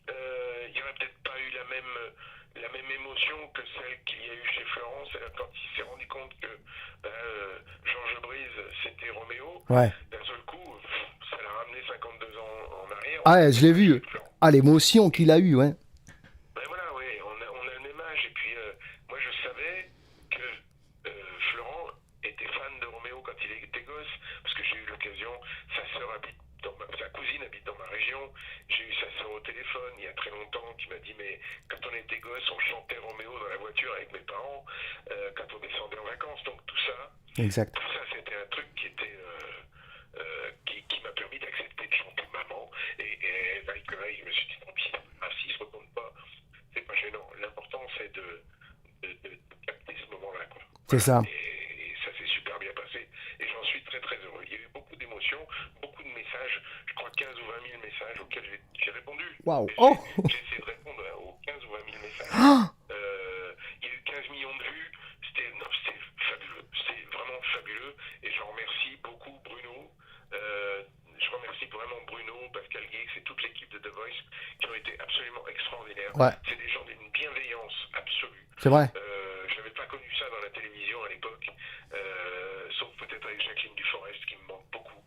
Il n'y aurait peut-être pas eu la même émotion que celle qu'il y a eu chez Florent. C'est-à-dire quand il s'est rendu compte que Georges Brise, c'était Roméo, Ouais. d'un seul coup, ça l'a ramené 52 ans en arrière. Ah, je l'ai vu. Florent. Ah, l'émotion qu'il a eue, ouais. Ben voilà, oui, on a le même âge. Et puis, moi, je savais que Florent était fan de Roméo quand il était gosse, parce que j'ai eu l'occasion, sa cousine habite dans ma région, j'ai eu sa sœur au téléphone il y a très longtemps qui m'a dit, mais quand on était gosse, on chantait Roméo dans la voiture avec mes parents, quand on descendait en vacances. Donc tout ça, Exact. c'était un truc qui était... qui m'a permis d'accepter de chanter Maman. Et là, je me suis dit, tant pis, s'il se retourne pas, c'est pas gênant. L'important, c'est de capter ce moment-là, quoi. C'est ça. Et ça s'est super bien passé. Et j'en suis très très heureux. Il y a eu beaucoup d'émotions, beaucoup de messages, je crois 15 ou 20 000 messages auxquels j'ai répondu. Waouh. Et Oh. J'ai essayé de répondre aux 15 ou 20 000 messages. Ah. Il y a eu 15 millions de vues. C'était fabuleux. C'était vraiment fabuleux. Et j'en remercie beaucoup Bruno. Je remercie vraiment Bruno, Pascal Guix et toute l'équipe de The Voice qui ont été absolument extraordinaires. Ouais. C'est des gens d'une bienveillance absolue. C'est vrai. Je n'avais pas connu ça dans la télévision à l'époque, sauf peut-être avec Jacqueline Duforest qui me manque beaucoup.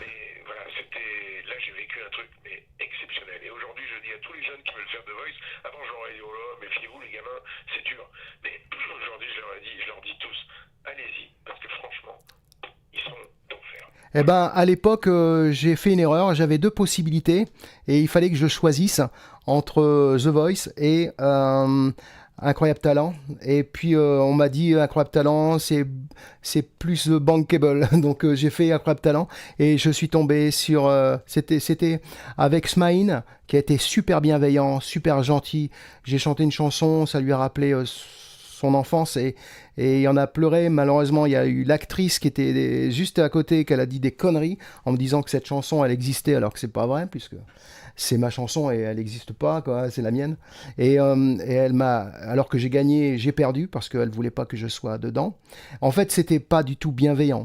Mais voilà, là j'ai vécu un truc mais exceptionnel. Et aujourd'hui je dis à tous les jeunes qui veulent faire The Voice, avant j'aurais dit oh là, méfiez-vous les gamins, c'est dur. Mais aujourd'hui je leur dis tous, allez-y, parce que franchement, ils sont d'enfer. Eh ben, à l'époque, j'ai fait une erreur. J'avais deux possibilités et il fallait que je choisisse entre The Voice et Incroyable Talent. Et puis, on m'a dit Incroyable Talent, c'est plus bankable. Donc, j'ai fait Incroyable Talent et je suis tombé sur... c'était avec Smaïn, qui a été super bienveillant, super gentil. J'ai chanté une chanson, ça lui a rappelé... son enfance et il en a pleuré. Malheureusement, il y a eu l'actrice qui était juste à côté, qu'elle a dit des conneries en me disant que cette chanson elle existait alors que c'est pas vrai puisque c'est ma chanson et elle n'existe pas, quoi, c'est la mienne. Et elle m'a, alors que j'ai gagné, j'ai perdu parce qu'elle voulait pas que je sois dedans. En fait, c'était pas du tout bienveillant.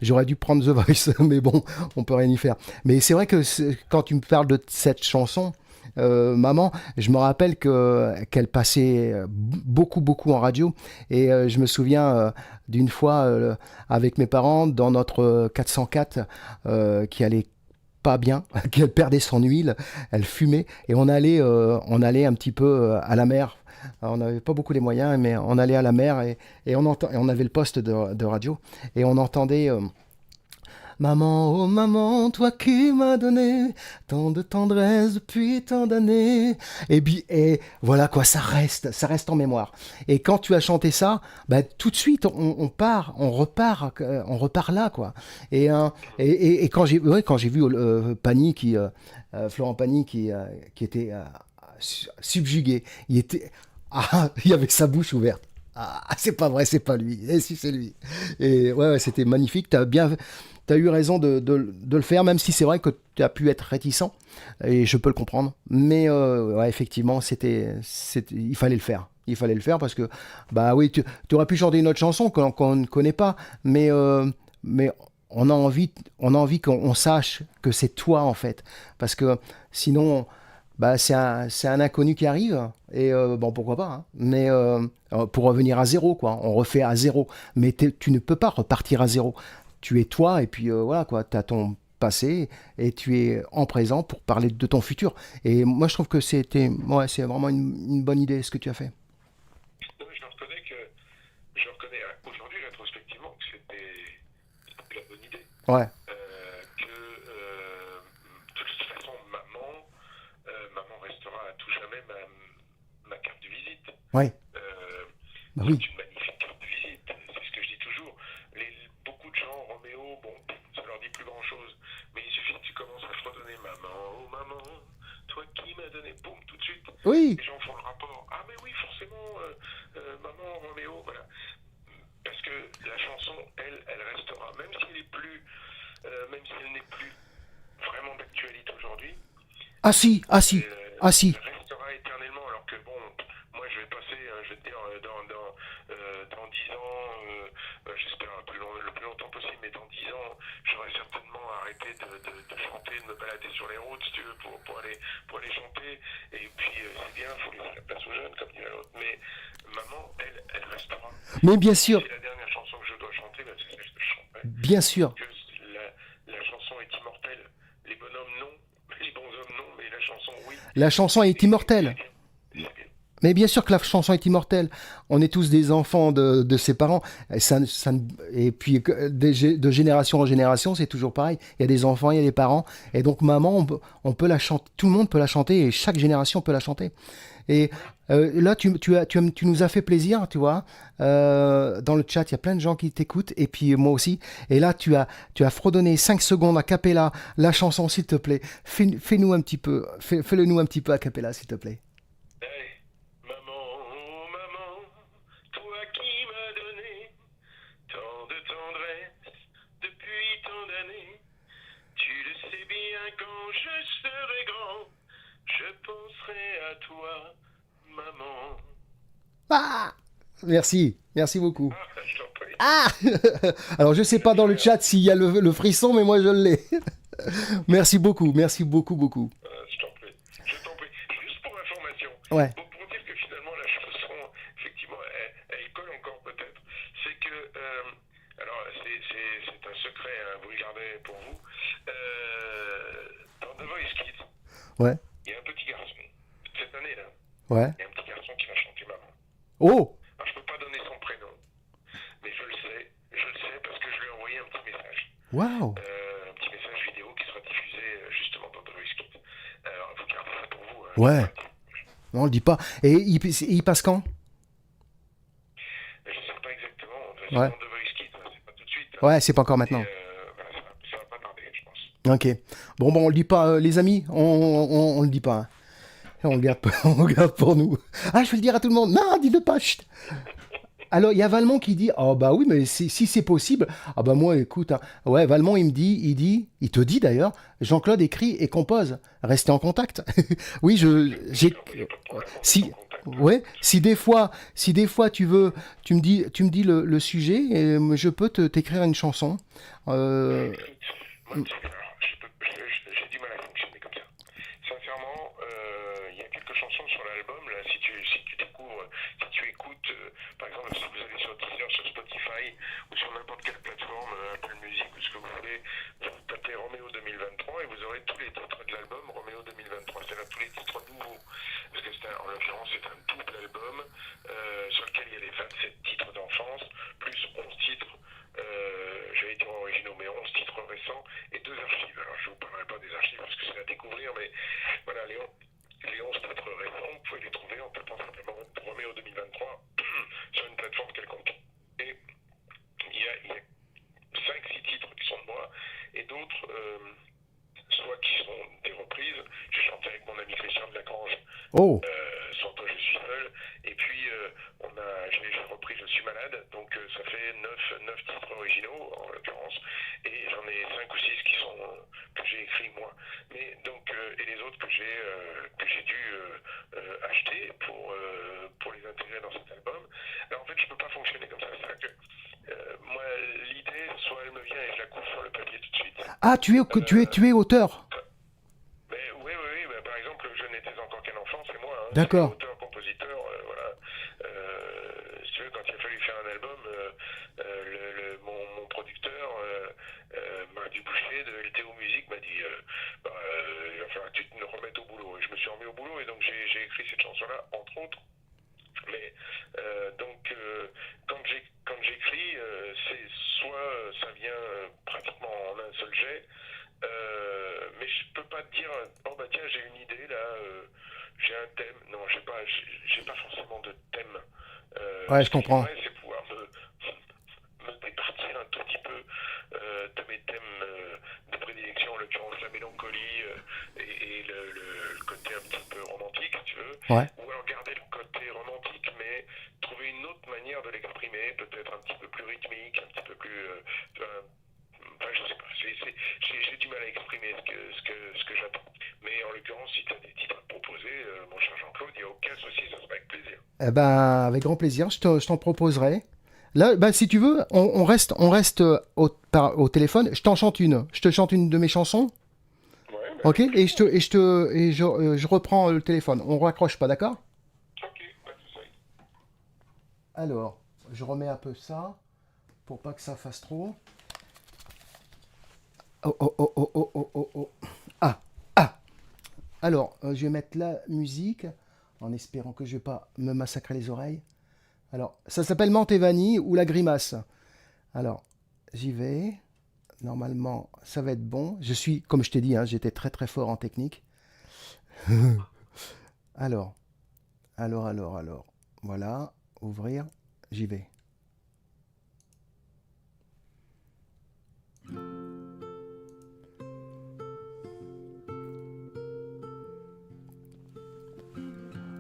J'aurais dû prendre The Voice, mais bon, on peut rien y faire. Mais c'est vrai que quand tu me parles de cette chanson, Maman, je me rappelle qu'elle passait beaucoup en radio et je me souviens d'une fois avec mes parents dans notre 404 qui allait pas bien, qu'elle perdait son huile, elle fumait et on allait un petit peu à la mer. Alors, on n'avait pas beaucoup les moyens, mais on allait à la mer et on avait le poste de radio et on entendait Maman, oh maman, toi qui m'as donné tant de tendresse depuis tant d'années. Et voilà quoi, ça reste en mémoire. Et quand tu as chanté ça, bah, tout de suite on repart là quoi. Et quand j'ai vu Pagny Florent Pagny qui était subjugué, il y avait sa bouche ouverte. Ah, c'est pas vrai, c'est pas lui. Et si, c'est lui. Et ouais, c'était magnifique. T'as eu raison de le faire, même si c'est vrai que tu as pu être réticent, et je peux le comprendre. Mais ouais, effectivement, il fallait le faire. Il fallait le faire parce que, bah oui, tu aurais pu chanter une autre chanson qu'on ne connaît pas, mais on a envie qu'on sache que c'est toi, en fait. Parce que sinon... Bah, c'est un inconnu qui arrive, et bon, pourquoi pas, hein. Mais pour revenir à zéro, quoi, on refait à zéro. Mais tu ne peux pas repartir à zéro. Tu es toi, et puis voilà, quoi, tu as ton passé, et tu es en présent pour parler de ton futur. Et moi, je trouve que c'est vraiment une bonne idée, ce que tu as fait. Non, je reconnais aujourd'hui, rétrospectivement, que c'était la bonne idée. Ouais. Ma carte de visite. Ouais. Bah oui. C'est une magnifique carte de visite. C'est ce que je dis toujours. Beaucoup de gens, Roméo, bon, ça leur dis plus grand chose. Mais il suffit que tu commences à fredonner maman, oh maman, toi qui m'as donné, boum, tout de suite. Oui. Les gens font le rapport. Ah, mais oui, forcément, maman, Roméo, voilà. Parce que la chanson, elle restera. Même si elle est plus, même si elle n'est plus vraiment d'actualité aujourd'hui. Ah si. Elle restera éternellement. Alors que bon, moi je vais passer, je vais te dire, dans 10 ans, j'espère le plus longtemps possible, mais dans 10 ans, j'aurai certainement arrêté de chanter, de me balader sur les routes, si tu veux, pour aller chanter. Et puis c'est bien, il faut laisser la place aux jeunes, comme dit l'autre. Mais maman, elle restera. Mais bien sûr. C'est la dernière chanson que je dois chanter, parce que c'est ce que je chanterai. Bien sûr. Que la chanson est immortelle. Les bonhommes non, les bonshommes non, mais la chanson oui. La chanson est immortelle. C'est bien. Mais bien sûr que la chanson est immortelle. On est tous des enfants de ses parents. Et puis, de génération en génération, c'est toujours pareil. Il y a des enfants, il y a des parents. Et donc, maman, on peut la chanter. Tout le monde peut la chanter et chaque génération peut la chanter. Et là, tu nous as fait plaisir, tu vois. Dans le chat, il y a plein de gens qui t'écoutent. Et puis, moi aussi. Et là, tu as fredonné 5 secondes a cappella la chanson, s'il te plaît. Fais-nous un petit peu. Fais-le nous un petit peu a cappella, s'il te plaît. Quand je serai grand, je penserai à toi, maman. Ah, merci beaucoup. Ah, je t'en prie. Ah alors je sais pas dans le chat s'il y a le frisson, mais moi je l'ai. Merci beaucoup. Je t'en prie. Juste pour information. Ouais. Pour dire que finalement la chanson, effectivement, elle colle encore peut-être. C'est que, alors c'est un secret, hein, vous le gardez pour vous. Dans The Voice Kids, Ouais. il y a un petit garçon. Cette année-là, Ouais. il y a un petit garçon qui va chanter maman. Oh. Alors je peux pas donner son prénom, mais je le sais parce que je lui ai envoyé un petit message. Waouh. Un petit message vidéo qui sera diffusé justement dans The Voice Kids. Alors vous gardez ça pour vous. Hein, Ouais. Non, on le dit pas. Et il passe quand? Je sais pas exactement. Ouais. Dans The Voice Kids, hein, c'est pas tout de suite. Hein. Ouais, c'est pas encore maintenant. Voilà, ça va pas tarder, je pense. Ok. Bon, on le dit pas, les amis. On le dit pas. Hein. On le garde pour nous. Ah, je vais le dire à tout le monde. Non, dis-le pas. Chut. Alors, il y a Valmont qui dit, oh bah oui, mais si c'est possible, ah bah moi, écoute, hein. Ouais, Valmont, il te dit d'ailleurs, Jean-Claude écrit et compose. Restez en contact. Oui, si des fois tu veux, tu me dis le sujet et je peux t'écrire une chanson. Moi, j'ai du mal à fonctionner comme ça. Sincèrement, il y a quelques chansons sur l'album. Là, si tu découvres, si tu écoutes, par exemple, si vous allez sur Deezer, sur Spotify ou sur n'importe quelle plateforme, Apple Music ou ce que vous voulez, vous tapez Roméo 2023 et vous aurez tous les titres de l'album Roméo 2023. C'est-à-dire tous les titres nouveaux. Parce que en l'occurrence, c'est un double album sur lequel il y a les 27 titres d'enfance, plus 11 titres. J'allais dire originaux, mais 11 titres récents et 2 archives. Alors je ne vous parlerai pas des archives parce que c'est à découvrir, mais voilà, les 11 titres récents, vous pouvez les trouver en tapant simplement Roméo 2023 sur une plateforme quelconque. Et il y a 5-6 titres qui sont de moi et d'autres, soit qui sont des reprises. J'ai chanté avec mon ami Christian de Lagrange. Oh. Sans toi je suis seul. Et puis j'ai repris Je suis malade, donc ça fait 9 titres originaux en l'occurrence, et j'en ai 5 ou 6 que j'ai écrits moi. Mais donc et les autres que j'ai dû acheter pour les intégrer dans cet album. Alors en fait je peux pas fonctionner comme ça. C'est-à-dire que moi l'idée, soit elle me vient et je la couche sur le papier tout de suite. Ah, tu es auteur. Mais oui, par exemple, Je n'étais encore qu'un enfant, c'est moi. Hein. D'accord. Auteur, compositeur, voilà. Si tu veux, quand il a fallu faire un album, mon producteur, Marc Boucher de LTO Musique m'a dit il va falloir que tu te remettes au boulot. Et je me suis remis au boulot et donc j'ai écrit cette chanson-là, entre autres. Mais donc, quand j'écris, c'est soit ça vient pratiquement en un seul jet, mais je peux pas te dire oh bah tiens j'ai une idée là, j'ai un thème. Non, j'ai pas forcément de thème. Ouais, je comprends. C'est pouvoir me départir un tout petit peu de mes thèmes la mélancolie et le côté un petit peu romantique, si tu veux. Ouais. Ou alors garder le côté romantique, mais trouver une autre manière de l'exprimer, peut-être un petit peu plus rythmique, un petit peu plus... enfin, je sais pas, j'ai du mal à exprimer ce que j'attends. Mais en l'occurrence, si tu as des titres à proposer, mon cher Jean-Claude, il n'y a aucun souci, ça sera avec plaisir. Eh ben, avec grand plaisir, je t'en proposerai. Là, bah, si tu veux, on reste au téléphone. Je te chante une de mes chansons. Ouais, ben, Ok, et je reprends le téléphone. On raccroche pas, d'accord? ok, pas de souci. Alors, je remets un peu ça pour pas que ça fasse trop. Oh oh oh oh oh oh oh oh. Ah ah. Alors, je vais mettre la musique en espérant que je vais pas me massacrer les oreilles. Alors, ça s'appelle Menthe et Vanille ou La Grimace. Alors, j'y vais. Normalement, ça va être bon. Je suis, comme je t'ai dit, hein, j'étais très très fort en technique. Alors. Voilà, ouvrir, j'y vais.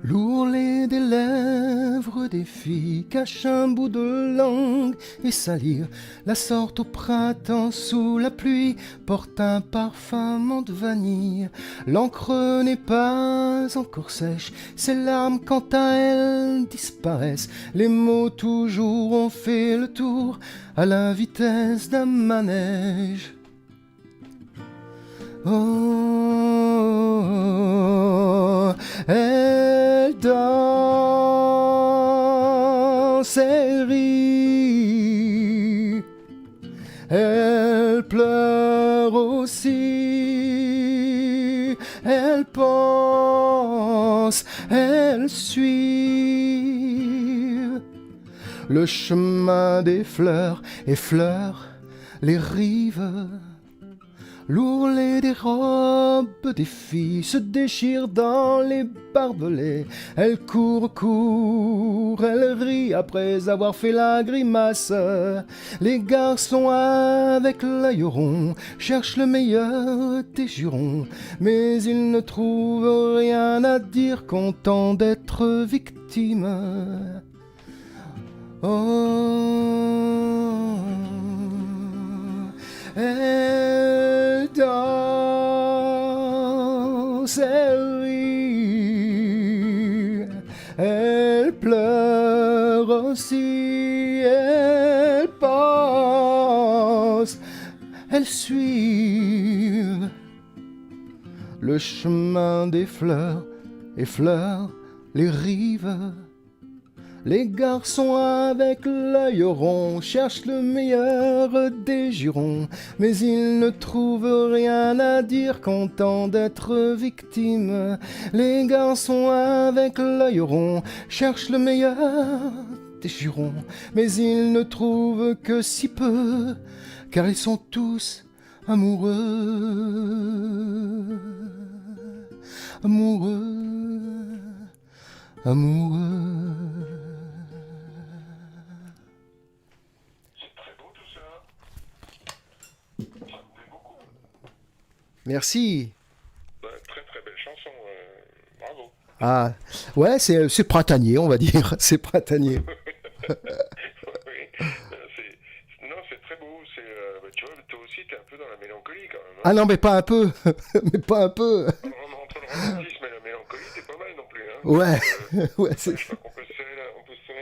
L'ourlet des lèvres des filles cache un bout de langue et salir la sorte au printemps sous la pluie porte un parfum menthe vanille. L'encre n'est pas encore sèche, ses larmes quant à elles disparaissent. Les mots toujours ont fait le tour à la vitesse d'un manège. Oh, elle danse, elle rit, elle pleure aussi, elle pense, elle suit le chemin des fleurs effleure les rives. L'ourlet des robes des filles se déchire dans les barbelés. Elle court, elle rit après avoir fait la grimace. Les garçons avec l'œil rond cherchent le meilleur des jurons, mais ils ne trouvent rien à dire, content d'être victimes. Oh, elle danse, elle rit, elle pleure aussi, elle pense, elle suit le chemin des fleurs effleure les rives. Les garçons avec l'œil rond cherchent le meilleur des jurons, mais ils ne trouvent rien à dire, contents d'être victimes. Les garçons avec l'œil rond cherchent le meilleur des jurons, mais ils ne trouvent que si peu, car ils sont tous amoureux. Amoureux, amoureux. Merci. Très très belle chanson, bravo. Ah, ouais, c'est printanier, on va dire. C'est printanier. Oui, non, c'est très beau. Tu vois, toi aussi, t'es un peu dans la mélancolie quand même. Hein. Ah non, mais pas un peu. Mais pas un peu. Entre le romantisme et la mélancolie, t'es pas mal non plus. Hein. Ouais, ouais, c'est... Je crois qu'on peut se serrer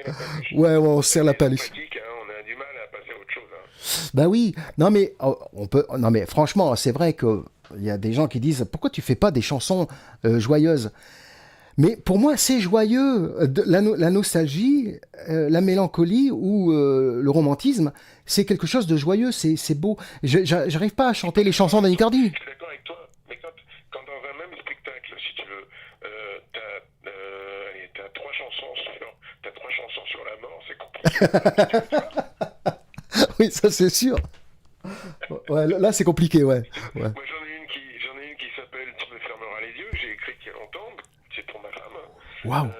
la paluche. Ouais, on se serre la paluche. Sympathique, hein, on a du mal à passer à autre chose. Hein. Bah oui, non mais non mais franchement, c'est vrai que il y a des gens qui disent pourquoi tu fais pas des chansons joyeuses. Mais pour moi, c'est joyeux. La nostalgie, la mélancolie ou le romantisme, c'est quelque chose de joyeux, c'est beau. J'arrive pas à chanter les chansons d'Annie Cordy. Je suis d'accord avec toi, mais quand dans un même spectacle, si tu veux, t'as trois chansons sur la mort, c'est compliqué. Oui, ça c'est sûr. Ouais, là c'est compliqué, ouais. Moi j'en ai une qui s'appelle Tu me fermeras les yeux, j'ai écrit il y a longtemps, c'est pour ma femme. Waouh.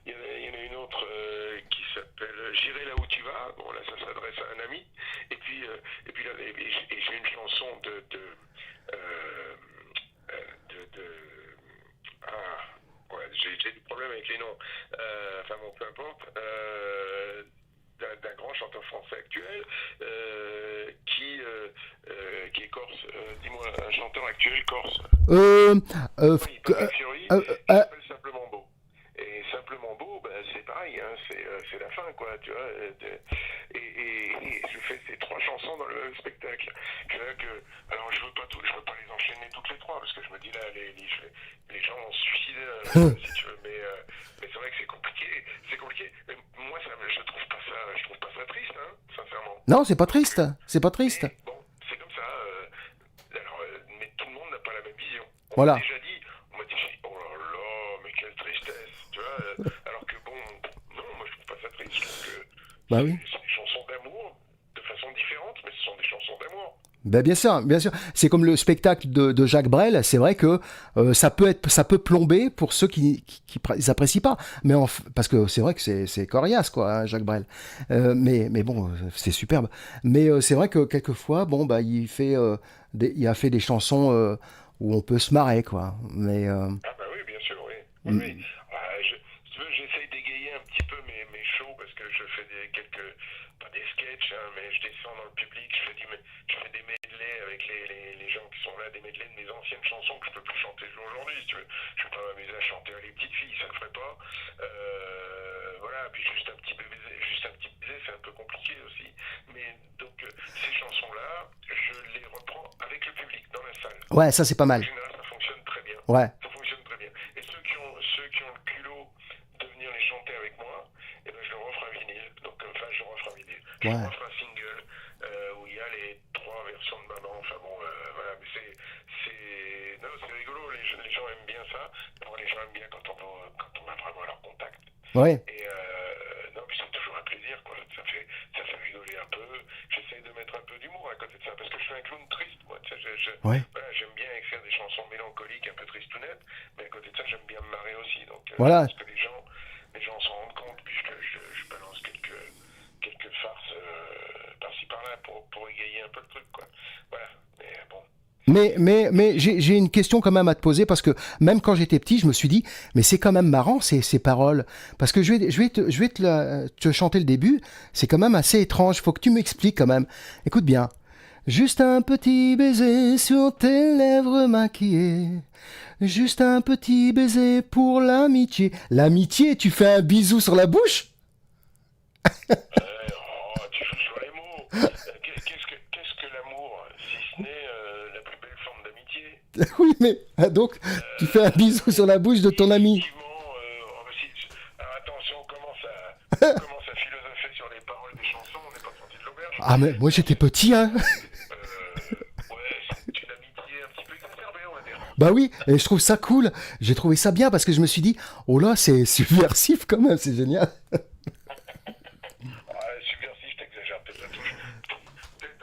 Il y en a une autre qui s'appelle J'irai là où tu vas, bon là ça s'adresse à un ami, et puis là, j'ai une chanson de importe, d'un grand chanteur français actuel qui est corse. Dis-moi, un chanteur actuel corse. Il parle Fiori, il s'appelle Simplement Beau. Et Simplement Beau, ben, c'est pareil, hein, c'est la fin, quoi, tu vois. Et je fais ces 3 chansons dans le même spectacle. Alors, je veux pas les enchaîner toutes les 3, parce que je me dis là, les gens vont se suicider, si tu veux. Mais c'est vrai que c'est compliqué. Mais moi, je trouve pas ça triste, hein, sincèrement. Non, c'est pas triste. C'est pas triste. Et, bon, c'est comme ça. Mais tout le monde n'a pas la même vision. On Voilà. m'a déjà dit, oh là là, mais quelle tristesse, tu vois. Alors que bon, non, moi je trouve pas ça triste. Je trouve que Bah oui. c'est des chansons d'amour, de façon différente, mais ce sont des chansons d'amour. Ben bien sûr, bien sûr. C'est comme le spectacle de Jacques Brel. C'est vrai que ça peut plomber pour ceux qui apprécient pas. Mais parce que c'est vrai que c'est coriace, quoi, hein, Jacques Brel. Mais bon, c'est superbe. Mais c'est vrai que quelquefois, bon, bah, il a fait des chansons où on peut se marrer, quoi. Mais Ah bah oui, bien sûr, oui. Oui. Si tu veux, j'essaye d'égayer un petit peu mes shows parce que je fais pas des sketchs, hein, mais je descends dans le public, je fais des medleys avec les gens qui sont là, des medleys de mes anciennes chansons que je peux plus chanter aujourd'hui, si tu veux. Je peux pas m'amuser à chanter à les petites filles, ça le ferait pas. Voilà, puis juste un petit baiser, c'est un peu compliqué aussi. Mais donc, ces chansons-là, je les reprends avec le public dans la salle. ouais, ça c'est pas mal. En général, ça fonctionne très bien. Ouais. Ça fonctionne très bien. Et ceux qui ont le culot de venir les chanter avec moi, eh ben, je leur offre un vinyle. Donc, je leur offre un vinyle. Je leur offre un single où il y a les 3 versions de maman. Enfin bon, voilà. Mais non, c'est rigolo. Les gens aiment bien ça. Bon, les gens aiment bien quand on va vraiment à leur contact. Ouais. Et non, puis c'est toujours un plaisir, quoi. Ça fait rigoler un peu. J'essaie de mettre un peu d'humour à côté de ça, parce que je suis un clown triste, moi. Ouais. Voilà, j'aime bien écrire des chansons mélancoliques, un peu tristounettes, mais à côté de ça, j'aime bien me marrer aussi. Donc, Voilà. parce que les gens s'en rendent compte, puisque je balance quelques farces par-ci par-là pour égayer un peu le truc, quoi. Voilà, mais bon. Mais j'ai une question quand même à te poser parce que même quand j'étais petit, je me suis dit, mais c'est quand même marrant ces paroles. Parce que je vais te chanter le début, c'est quand même assez étrange, faut que tu m'expliques quand même. Écoute bien. Juste un petit baiser sur tes lèvres maquillées. Juste un petit baiser pour l'amitié. L'amitié, tu fais un bisou sur la bouche? Tu joues sur les mots. Qu'est-ce que l'amour, si ce n'est la plus belle forme d'amitié? Oui, mais donc, tu fais un bisou sur la bouche de ton ami. Effectivement, alors attention, on commence à philosopher sur les paroles des chansons, on n'est pas sorti de l'auberge. Ah, mais moi j'étais petit, hein. Ouais, c'est une amitié un petit peu exacerbée, on va dire. Bah oui, et je trouve ça cool. J'ai trouvé ça bien parce que je me suis dit, oh là, c'est subversif quand même, c'est génial. Subversif, t'exagères peut-être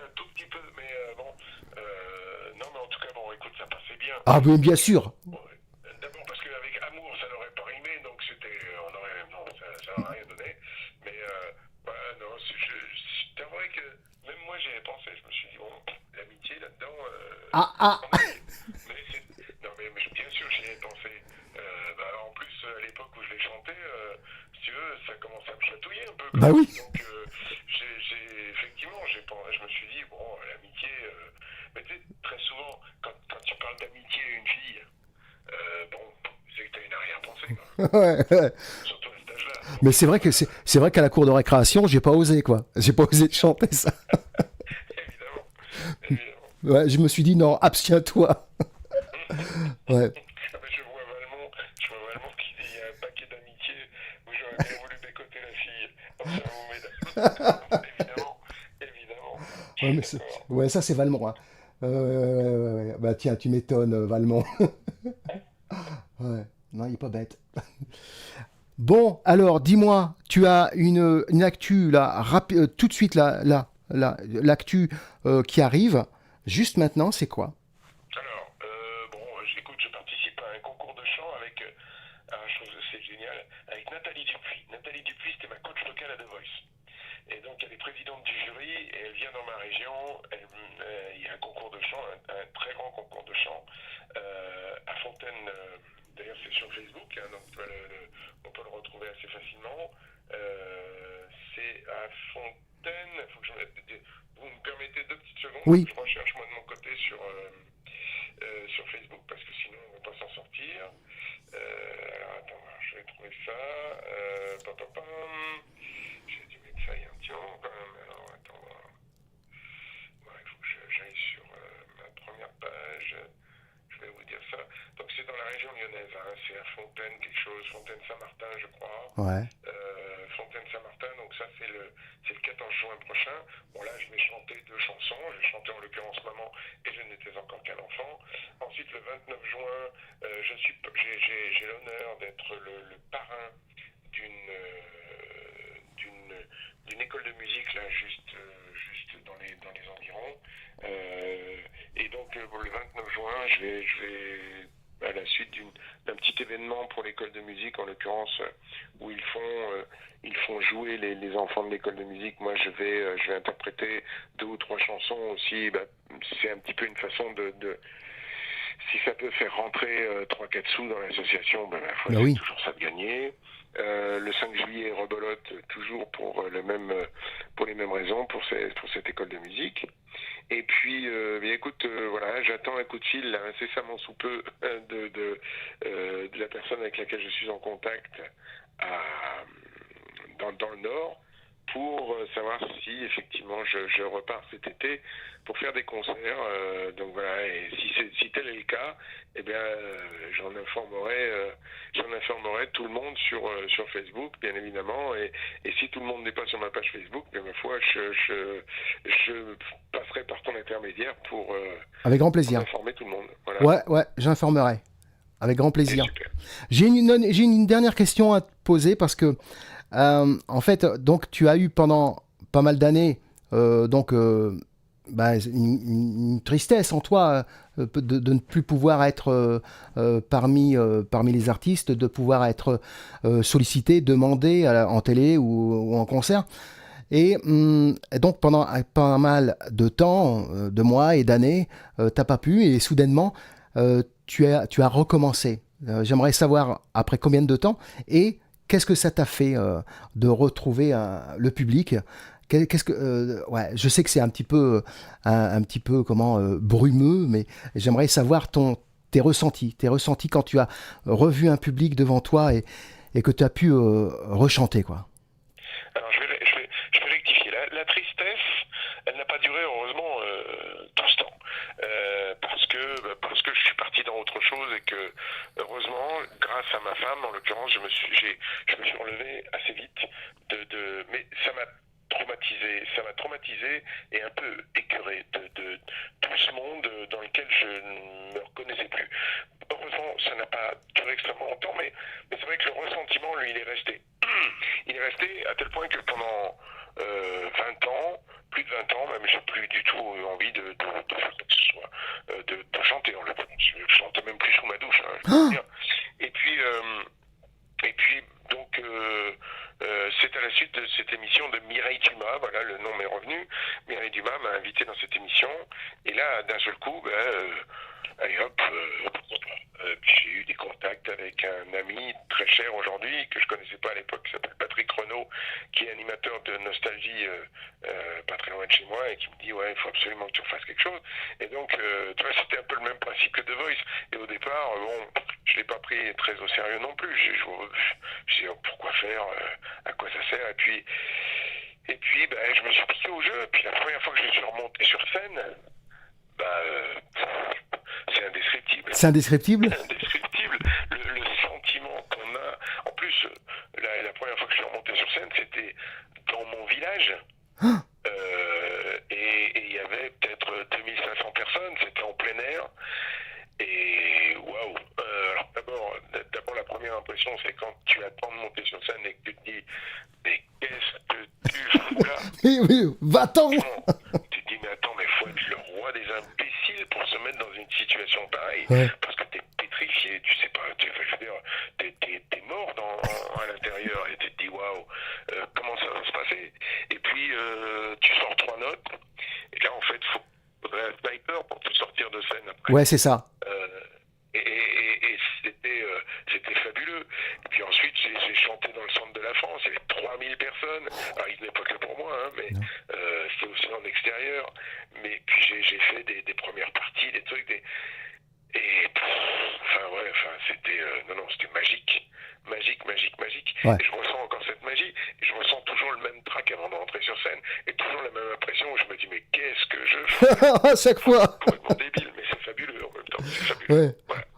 un tout petit peu, mais bon. Non, mais en tout cas, bon, écoute, ça passait bien. Ah, mais bien sûr. Bon, d'abord parce qu'avec amour, ça n'aurait pas rimé, donc non, ça n'aurait rien donné. Mais voilà, non, c'est vrai que même moi j'y avais pensé, je me suis dit, bon, l'amitié là-dedans. Mais bien sûr, j'y avais pensé. En plus, à l'époque où je l'ai chanté, si tu veux, ça commençait à me chatouiller un peu. Bah oui. Donc, effectivement, je me suis dit, bon, l'amitié. Mais tu sais, très souvent, quand tu parles d'amitié à une fille, bon, c'est que t'as une arrière-pensée, quoi. Ouais. Surtout à cet âge-là. Mais c'est vrai qu'à la cour de récréation, j'ai pas osé, quoi. J'ai pas osé te chanter ça. Évidemment. Ouais, je me suis dit, non, abstiens-toi. Ouais. Je vois Valmont qui dit, il y a un paquet d'amitié où j'aurais bien voulu bécoter la fille. Évidemment. Ouais, mais ça, c'est Valmont. Hein. Ouais. Bah tiens, tu m'étonnes, Valmont. Ouais. Non, il est pas bête. Bon, alors, dis-moi, tu as une actu, là, tout de suite, l'actu qui arrive, juste maintenant, c'est quoi? Alors, écoute, je participe à un concours de chant avec, je trouve que c'est génial, avec Nathalie Dupuis. Nathalie Dupuis, c'était ma coach locale à The Voice. Et donc, elle est présidente du jury, et elle vient dans ma région. Il y a un concours de chant, un très grand concours de chant, à Fontaine. D'ailleurs, c'est sur Facebook, hein, donc on peut le retrouver assez facilement. C'est à Fontaine. Faut que vous me permettez 2 petites secondes. Oui. Je recherche moi de mon côté sur Facebook parce que sinon on va pas s'en sortir. Alors attends, je vais trouver ça. J'ai dû mettre ça il y a un petit moment quand même. Alors attends. Ouais, il faut que j'aille sur ma première page. Je vais vous dire ça. Donc c'est dans la région lyonnaise, hein. C'est à Fontaine quelque chose, Fontaine-Saint-Martin je crois. Ouais. Fontaine-Saint-Martin, donc ça c'est le 14 juin prochain. Bon là je vais chanter 2 chansons, je chantais en l'occurrence Maman et je n'étais encore qu'un enfant. Ensuite le 29 juin, j'ai l'honneur d'être le parrain d'une école de musique là juste dans les environs. Et donc le 29 juin, je vais à la suite d'un petit événement pour l'école de musique, en l'occurrence, où ils font jouer les enfants de l'école de musique. Moi, je vais interpréter 2 ou 3 chansons aussi. C'est un petit peu une façon de si ça peut faire rentrer 3-4 sous dans l'association, oui. Toujours ça de gagner. Le 5 juillet, rebelote toujours pour les mêmes raisons, pour cette école de musique. Et puis, écoute, voilà, j'attends un coup de fil là, incessamment sous peu de la personne avec laquelle je suis en contact dans le Nord, pour savoir si effectivement je repars cet été pour faire des concerts. Donc voilà, et si tel est le cas, eh bien j'en informerai tout le monde sur Facebook, bien évidemment. Et si tout le monde n'est pas sur ma page Facebook, bien ma foi, je passerai par ton intermédiaire pour avec grand plaisir. Informer tout le monde. Voilà. Ouais, j'informerai. Avec grand plaisir. Super. J'ai une dernière question à te poser parce que en fait, donc tu as eu pendant pas mal d'années une tristesse en toi de ne plus pouvoir être parmi les artistes, de pouvoir être sollicité, demandé en télé ou en concert. Et donc pendant pas mal de temps, de mois et d'années, t'as pas pu, et soudainement tu as recommencé. J'aimerais savoir après combien de temps et qu'est-ce que ça t'a fait de retrouver le public? Je sais que c'est un petit peu brumeux, mais j'aimerais savoir tes ressentis quand tu as revu un public devant toi et que tu as pu rechanter, quoi. Alors je vais rectifier. La tristesse, elle n'a pas duré heureusement tout ce temps. Parce que je suis parti dans autre chose et que heureusement, grâce à ma femme, en l'occurrence, je me suis relevé assez vite mais ça m'a traumatisé et un peu écœuré de tout ce monde dans lequel je ne me reconnaissais plus. Heureusement, ça n'a pas duré extrêmement longtemps, mais c'est vrai que le ressentiment, lui, il est resté. Il est resté à tel point que pendant 20 ans, plus de 20 ans, même j'ai plus du tout envie de faire quoi que ce soit, de chanter en l'occurrence. Je chantais même plus sous ma douche, hein, je peux dire. Et puis donc c'est à la suite de cette émission de Mireille Dumas, voilà, le nom m'est revenu. Mireille Dumas m'a invité dans cette émission, et là d'un seul coup, allez hop, pourquoi pas. Puis j'ai eu des contacts avec un ami très cher aujourd'hui, que je connaissais pas à l'époque, qui s'appelle Patrick Renaud, qui est animateur de Nostalgie pas très loin de chez moi, et qui me dit ouais, il faut absolument que tu refasses quelque chose. Et donc tu vois, c'était un peu le même principe que The Voice. Et au départ, je l'ai pas pris très au sérieux non plus. Je me dit pourquoi faire, à quoi ça sert. Et puis je me suis piqué au jeu. Puis la première fois que je suis remonté sur scène, c'est indescriptible. C'est indescriptible. Indescriptible. Le sentiment qu'on a. En plus, la première fois que je suis remonté sur scène, c'était dans mon village. Et il y avait peut-être 2500 personnes. C'était en plein air. Et waouh. Alors d'abord la première impression, c'est quand tu attends de monter sur scène et que tu te dis mais qu'est-ce que tu fous là? Oui, va-t'en. Tu te dis mais attends, mais faut être le roi des imbéciles pour se mettre dans une situation pareille, parce que t'es pétrifié, tu sais pas, je veux dire, t'es mort à l'intérieur, et tu te dis waouh, comment ça va se passer? Et puis tu sors 3 notes, et là en fait faudrait un sniper pour te sortir de scène après. Ouais, c'est ça. Et c'était fabuleux. Et puis ensuite, j'ai chanté dans le centre de la France. Il y avait scène. Alors, il n'est pas que pour moi, hein, mais c'est aussi en extérieur. Mais puis j'ai fait des premières parties, des trucs, c'était c'était magique. Ouais. Et je ressens encore cette magie, et je ressens toujours le même trac avant d'entrer sur scène, et toujours la même impression où je me dis, mais qu'est-ce que je fais? À chaque fois. Complètement débile, mais c'est fabuleux en même temps. C'est fabuleux. Ouais.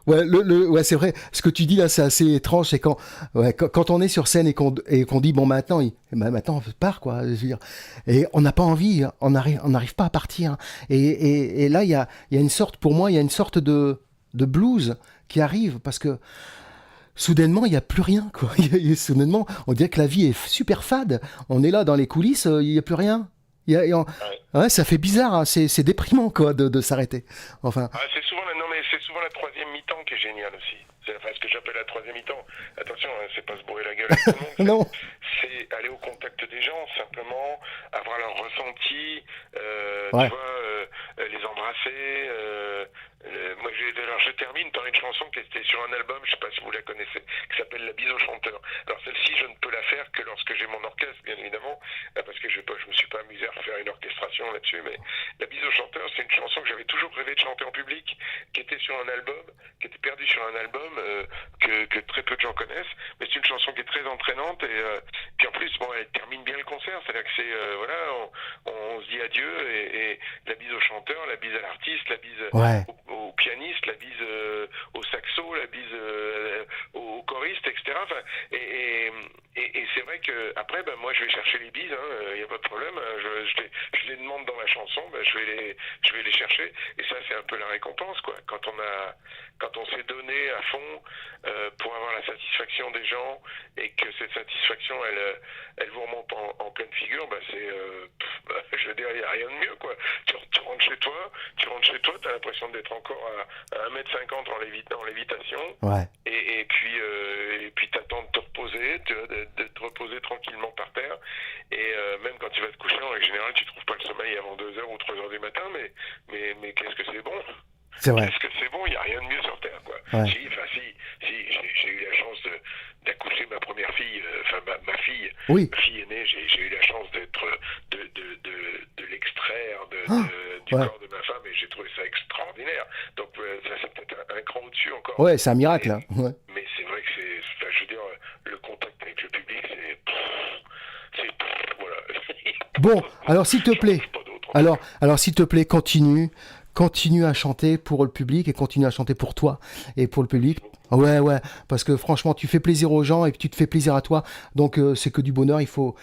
Voilà. Ouais, c'est vrai. Ce que tu dis là, c'est assez étrange. C'est quand on est sur scène et qu'on dit bon maintenant, maintenant on part quoi. Je veux dire, et on n'a pas envie, on n'arrive pas à partir. Et là, il y a une sorte, pour moi, il y a une sorte de blues qui arrive parce que soudainement, il n'y a plus rien quoi. Soudainement, on dirait que la vie est super fade. On est là dans les coulisses, il n'y a plus rien. Ouais, ça fait bizarre, hein. C'est déprimant quoi de s'arrêter. Enfin. C'est souvent la troisième mi-temps qui est géniale aussi. C'est ce que j'appelle la troisième mi-temps. Attention, hein, c'est pas se bourrer la gueule avec tout le monde. Non. C'est aller au contact des gens, simplement avoir leur ressenti, Ouais. tu vois, les embrasser. Moi, je termine par une chanson qui était sur un album, je sais pas si vous la connaissez, qui s'appelle La bise au chanteur. Alors celle-ci, je ne peux la faire que lorsque j'ai mon orchestre, bien évidemment, parce que je me suis pas amusé à refaire une orchestration là-dessus, mais La bise au chanteur, c'est une chanson que j'avais toujours rêvé de chanter en public, qui était sur un album, qui était perdue sur un album que très peu de gens connaissent, mais c'est une chanson qui est très entraînante, et puis en plus, bon, elle termine bien le concert, c'est-à-dire que c'est, on se dit adieu, et la bise au chanteur, la bise à l'artiste, la bise Ouais. au pianiste, la bise au saxo, la bise au choriste, etc. Enfin, et c'est vrai que après, ben, moi, je vais chercher les bises, il n'y a pas de problème. Je les demande dans la chanson, ben, je vais les chercher. Et ça, c'est un peu la récompense, quoi. Quand on s'est donné à fond pour avoir la satisfaction des gens, et que cette satisfaction, elle vous remonte en pleine figure, ben, je veux dire, il n'y a rien de mieux, quoi. Tu rentres chez toi, tu as l'impression d'être encore à 1m50 en lévitation. Ouais. Et puis t'attends de te reposer, de te reposer tranquillement par terre. Et même quand tu vas te coucher, en règle générale, tu trouves pas le sommeil avant 2h ou 3h du matin, mais qu'est-ce que c'est bon? C'est vrai. Qu'est-ce que c'est bon? Il n'y a rien de mieux sur Terre, quoi. Ouais. Si, j'ai eu la chance d'accoucher ma première fille, ma fille. Oui. Ma fille aînée, j'ai eu la chance de l'extraire du Ouais. corps de ma femme, et j'ai trouvé ça extraordinaire. Donc ça, c'est peut-être un cran au-dessus encore. Ouais, c'est un miracle. Hein. Ouais. Mais c'est vrai que je veux dire, le contact avec le public, voilà. Bon, alors s'il te plaît. Pas d'autre. Alors s'il te plaît, continue à chanter pour le public et continue à chanter pour toi et pour le public. Ouais, parce que franchement, tu fais plaisir aux gens et puis tu te fais plaisir à toi. Donc c'est que du bonheur, il faut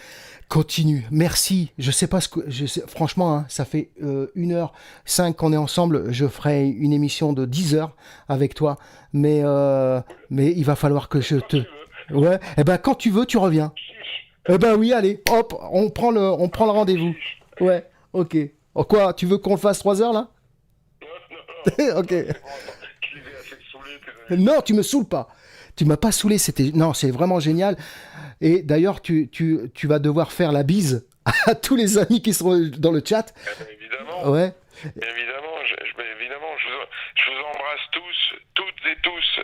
continuer. Merci. Je sais pas franchement, hein, ça fait 1h05 qu'on est ensemble. Je ferai une émission de 10 heures avec toi, mais il va falloir que je te. Ouais. Eh ben quand tu veux, tu reviens. Eh ben oui, allez, hop, on prend le rendez-vous. Ouais. Ok. Oh, quoi, tu veux qu'on le fasse 3 heures là? Non. Ok. Je les ai assez saoulés, tes amis. Non, tu me saoules pas. Tu m'as pas saoulé, c'est vraiment génial. Et d'ailleurs, tu vas devoir faire la bise à tous les amis qui seront dans le chat. Évidemment. Ouais. Évidemment, je vous embrasse tous, toutes et tous.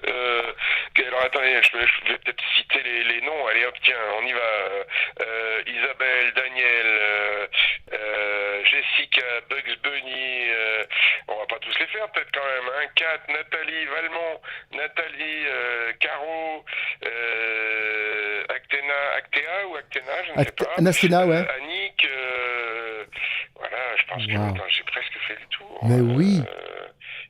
Alors attendez, je vais peut-être citer les noms. Allez hop, tiens, on y va. Isabelle, Daniel, Jessica, Bugs Bunny. On va pas tous les faire peut-être quand même. Hein. Kat, Nathalie, Valmont, Nathalie, Caro, Actéa ou Acténa, je ne sais pas. Nastina, ouais. Annick, voilà, je pense que attends, j'ai presque fait le tour. Mais oui.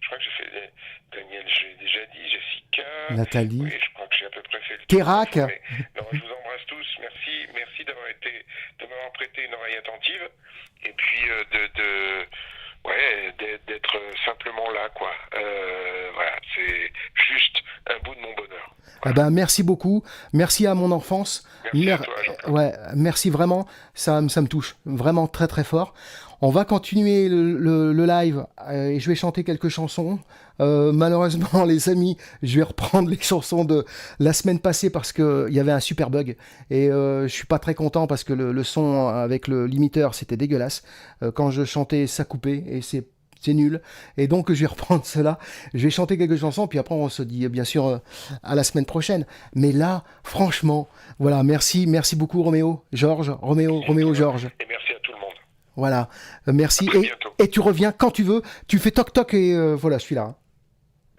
Je crois que j'ai fait Daniel, j'ai déjà dit, Jessica. Nathalie. Oui, je crois que j'ai à peu près fait le tour. Kérac. Non, je vous embrasse tous. Merci de m'avoir prêté une oreille attentive. Et puis d'être simplement là, quoi. Voilà, c'est juste un bout de mon bonheur. Eh ben, merci beaucoup. Merci à mon enfance. Merci à toi, Jean-Claude. Ouais, merci vraiment. Ça me touche vraiment très très fort. On va continuer le live et je vais chanter quelques chansons. Malheureusement, les amis, je vais reprendre les chansons de la semaine passée parce qu'il y avait un super bug. Et je suis pas très content parce que le son avec le limiteur, c'était dégueulasse. Quand je chantais, ça coupait et c'est nul. Et donc, je vais reprendre cela. Je vais chanter quelques chansons, puis après, on se dit, bien sûr, à la semaine prochaine. Mais là, franchement, voilà, merci beaucoup, Roméo, Georges, Roméo, Georges. Et merci à tout le monde. Voilà, merci. À très bientôt. Et tu reviens quand tu veux. Tu fais toc-toc et voilà, je suis là.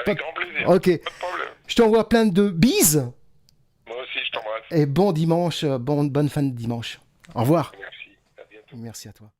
Avec grand plaisir. Ok. Pas de problème. Je t'envoie plein de bises. Moi aussi, je t'embrasse. Et bon dimanche, bonne fin de dimanche. Au revoir. Merci. À bientôt. Merci à toi.